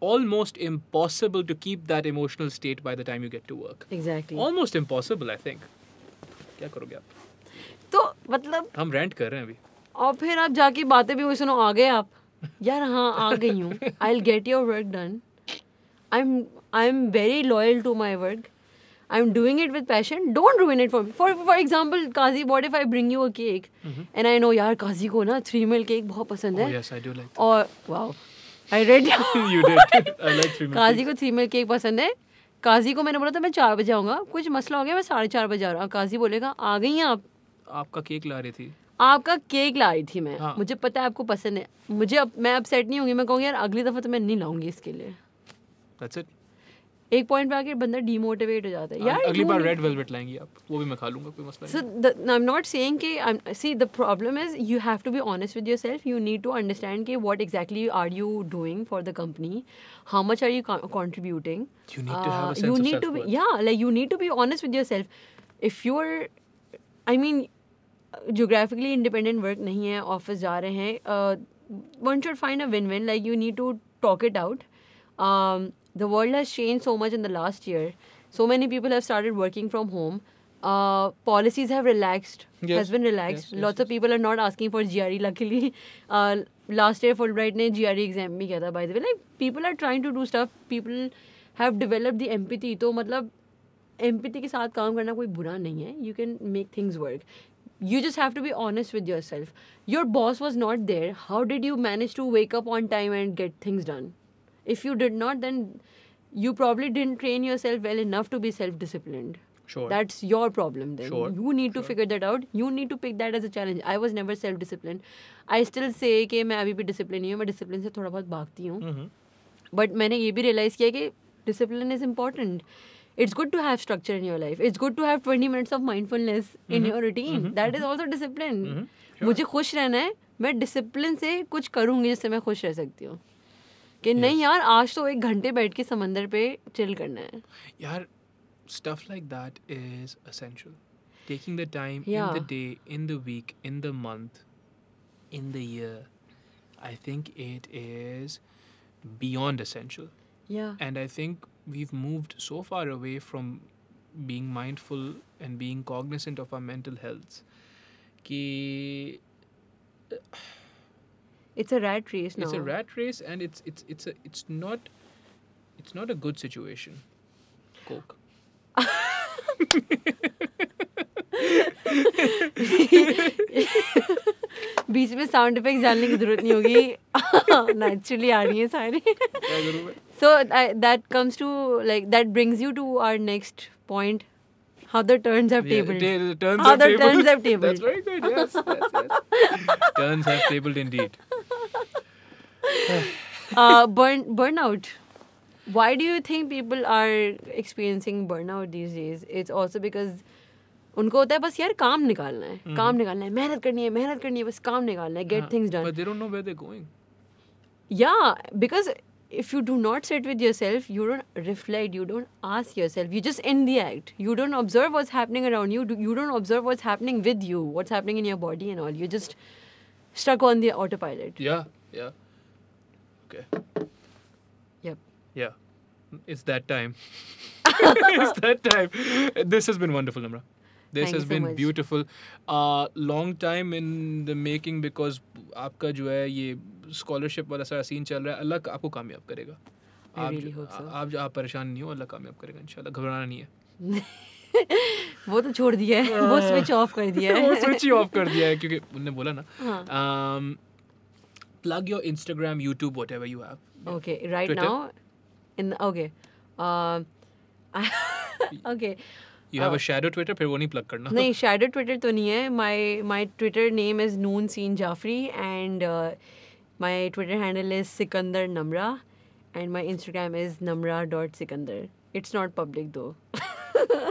almost impossible to keep that emotional state by the time you get to work. Exactly. Almost impossible, I think. क्या करोगे आप? तो मतलब, हम रेंट कर रहे हैं अभी. और फिर आप जाके बातें भी वही सुनो, आ गए आप, यार हाँ आ गई हूँ. I will get your work done. I am very loyal to my work. I am doing it with passion. Don't ruin it for me. For example, Kazi, what if I bring you a cake and I know यार काजी को ना 3 mil cake बहुत पसंद Oh है. yes, I do like that. और wow, I read. You did. I like 3 काजी को 3 mil cake पसंद है. काजी को मैंने बोला था मैं 4 बजे आऊँगा, कुछ मसला हो गया, मैं 4:30 बजे आ रहा हूँ. काजी बोलेगा आ गई हैं आप. आपका केक ला रही थी. आपका केक ला रही थी मैं. हाँ. मुझे पता है आपको पसंद है. मुझे मैं अपसेट नहीं होंगी. मैं कहूँगी यार अगली दफ़ा तो मैं नहीं लाऊंगी इसके लिए. That's it. एक पॉइंट पे आके बंदा डिमोटिवेट हो जाता है. यार अगली बार रेड वेलवेट लाएंगी आप, वो भी मैं खा लूंगा, कोई मसला So नहीं. I'm not saying कि see the problem is you have to be honest with yourself. You need to understand कि what exactly are you doing for the company, how much are you contributing. You need to have a sense you of need to be, self-worth. yeah, like you need to be honest with yourself. If you're, I mean, geographically independent work नहीं है, office जा रहे हैं, one should find a win-win. Like you need to talk it out. The world has changed so much in the last year. So many people have started working from home. Policies have relaxed. Yes. Has been relaxed. Yes, Lots yes, of people are not asking for GRE. Luckily, last year Fulbright ने GRE exam भी किया था. By the way, like people are trying to do stuff. People have developed the empathy. तो मतलब empathy के साथ काम करना कोई बुरा नहीं है. You can make things work. You just have to be honest with yourself. Your boss was not there. How did you manage to wake up on time and get things done? If you did not, then you probably didn't train yourself well enough to be self-disciplined. Sure. That's your problem then. Sure, You need to sure. figure that out. You need to pick that as a challenge. I was never self-disciplined. I still say कि मैं अभी भी discipline नहीं हूँ. मैं discipline से थोड़ा बहुत भागती हूँ. Mhm. But मैंने ये भी realize किया कि discipline is important. It's good to have structure in your life. It's good to have 20 minutes of mindfulness in your routine. That is also discipline. Sure. मुझे खुश रहना है. मैं discipline से कुछ करूँगी जिससे मैं खुश रह सकती हूँ. कि नहीं यार आज तो 1 घंटे बैठ के समंदर पे chill करना है. यार, stuff like that is essential. Taking the time Yeah. in the day, in the week, in the month, in the year. I think it is beyond essential. Yeah. And I think we've moved so far away from being mindful and being cognizant of our mental health ki It's a rat race now. it's a rat race, and it's not a good situation. Coke. बीच में sound effects डालने की जरूरत नहीं होगी, naturally आ रही है सारी. क्या करूं मैं? So that comes to like that brings you to our next point, how the turns have tabled. The turns How have the tabled. turns have tabled. That's very good. Yes. Turns have tabled indeed. Burnout. Why do you think people are experiencing burnout these days? It's also because उनको होता है बस यार काम निकालना है, काम निकालना है, मेहनत करनी है, बस काम निकालना है, get things done. But they don't know where they're going. Yeah, because if you do not sit with yourself, you don't reflect, you don't ask yourself, you just end the act. You don't observe what's happening around you, you don't observe what's happening with you, what's happening in your body and all. You're just stuck on the autopilot. Yeah. Okay. Yep. Yeah. It's that time. It's that time. This has been wonderful, Namra. This Thank has you so been much. beautiful. Long time in the making, because आपका जो है ये scholarship वाला सारा scene चल रहा है. अल्लाह आपको कामयाब करेगा. I really hope so. आप परेशान नहीं हो, अल्लाह कामयाब करेगा इंशाल्लाह. घबराना नहीं है. वो तो छोड़ दिया है, वो स्विच ऑफ कर दिया है. वो स्विच ही ऑफ कर दिया है क्योंकि उन्होंने बोला ना. हाँ. Plug your Instagram, YouTube, whatever you have. Okay, right Twitter? now okay. Okay. You have a shadow Twitter, फिर वो नहीं plug करना. नहीं, shadow Twitter तो नहीं है. My Twitter name is Noon Seen Jafri and my Twitter handle is Sikandar Namra and my Instagram is namra.sikandar. It's not public though.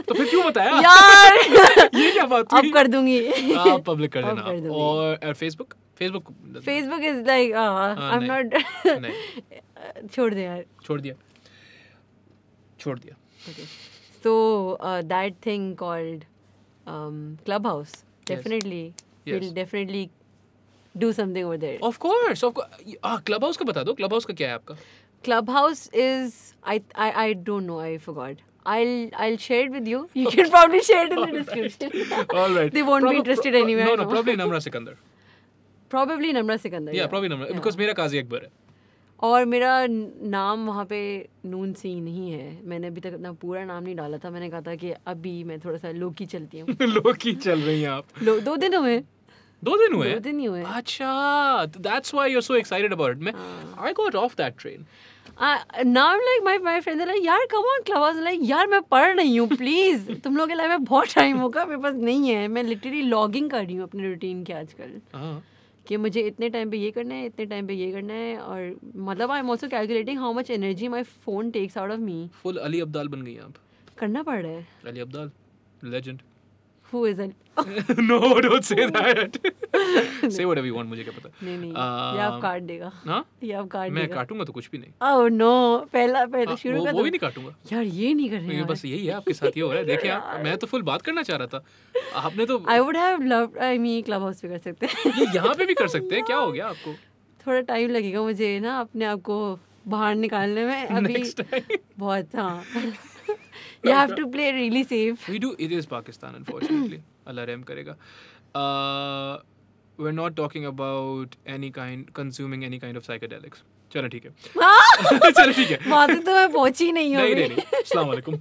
तो फिर क्यों बताया? यार ये क्या बात हुई? अब कर दूंगी. आप पब्लिक कर अब देना. कर दूंगी. और Facebook Facebook is like I'm नहीं. not. नहीं, छोड़ दे यार. छोड़ दिया. Okay. So that thing called Clubhouse. Definitely, Yes. we'll definitely do something over there. Of course. Clubhouse का बता दो. Clubhouse का क्या है आपका? Clubhouse is I don't know. I forgot. I'll share it with you. You can probably share it in the description. All right. They won't be interested anyway. I No, know. probably Namra Sikandar. Probably Namra Sikandar. Yeah, probably Namra. Because मेरा काजी अकबर है. और मेरा नाम वहाँ पे नून सी नहीं है. मैंने अभी तक अपना पूरा नाम नहीं डाला था. मैंने कहा था कि अभी मैं थोड़ा सा लोकी चलती हूँ. लोकी चल रही हैं आप. 2 दिन हुए. 2 दिन हुए? 2 दिन ही हुए. अच्छा, that's why you're so excited about it. I got off that train. Now I'm like my friends are like यार come on Clubhouse. I'm like यार मैं पढ़ रही हूँ please. तुम लोगों के लाइफ में बहुत टाइम होगा, मेरे पास नहीं है. मैं लिटरली लॉगिंग कर रही हूँ अपने रूटीन के आजकल कि मुझे इतने टाइम पे ये करना है, इतने टाइम पे ये करना है. और मतलब I am also calculating how much energy my phone takes out of me. Full Ali Abdaal बन गई हैं आप. करना पड़ रहा है. Ali Abdal, legend. Who is it? No, don't say that. Say whatever you want, मुझे क्या पता. नहीं ये आप काट देगा. हाँ? ये आप काट मैं देगा. काटूंगा तो कुछ भी नहीं. Oh no, पहले शुरू कर वो भी नहीं काटूंगा. यार ये नहीं कर रहे. बस यही है आपके साथ ये हो रहा है. देखिए आप, मैं तो फुल बात करना चाह रहा था. आपने तो I would have loved. I mean Clubhouse पे कर सकते हैं. ये यहाँ पे भी कर सकते हैं. क्या हो गया आपको? थोड़ा टाइम लगेगा मुझे ना अपने आप को बाहर निकालने में. अभी Next time. बहुत. हाँ. You have to play really safe. We do. It is Pakistan, unfortunately. Allah रहम करेगा. We're not talking about consuming any kind of psychedelics. चलो ठीक है. चलो ठीक है. वहाँ तक तो मैं पहुँची नहीं हूँ. नहीं. अस्सलाम वालेकुम.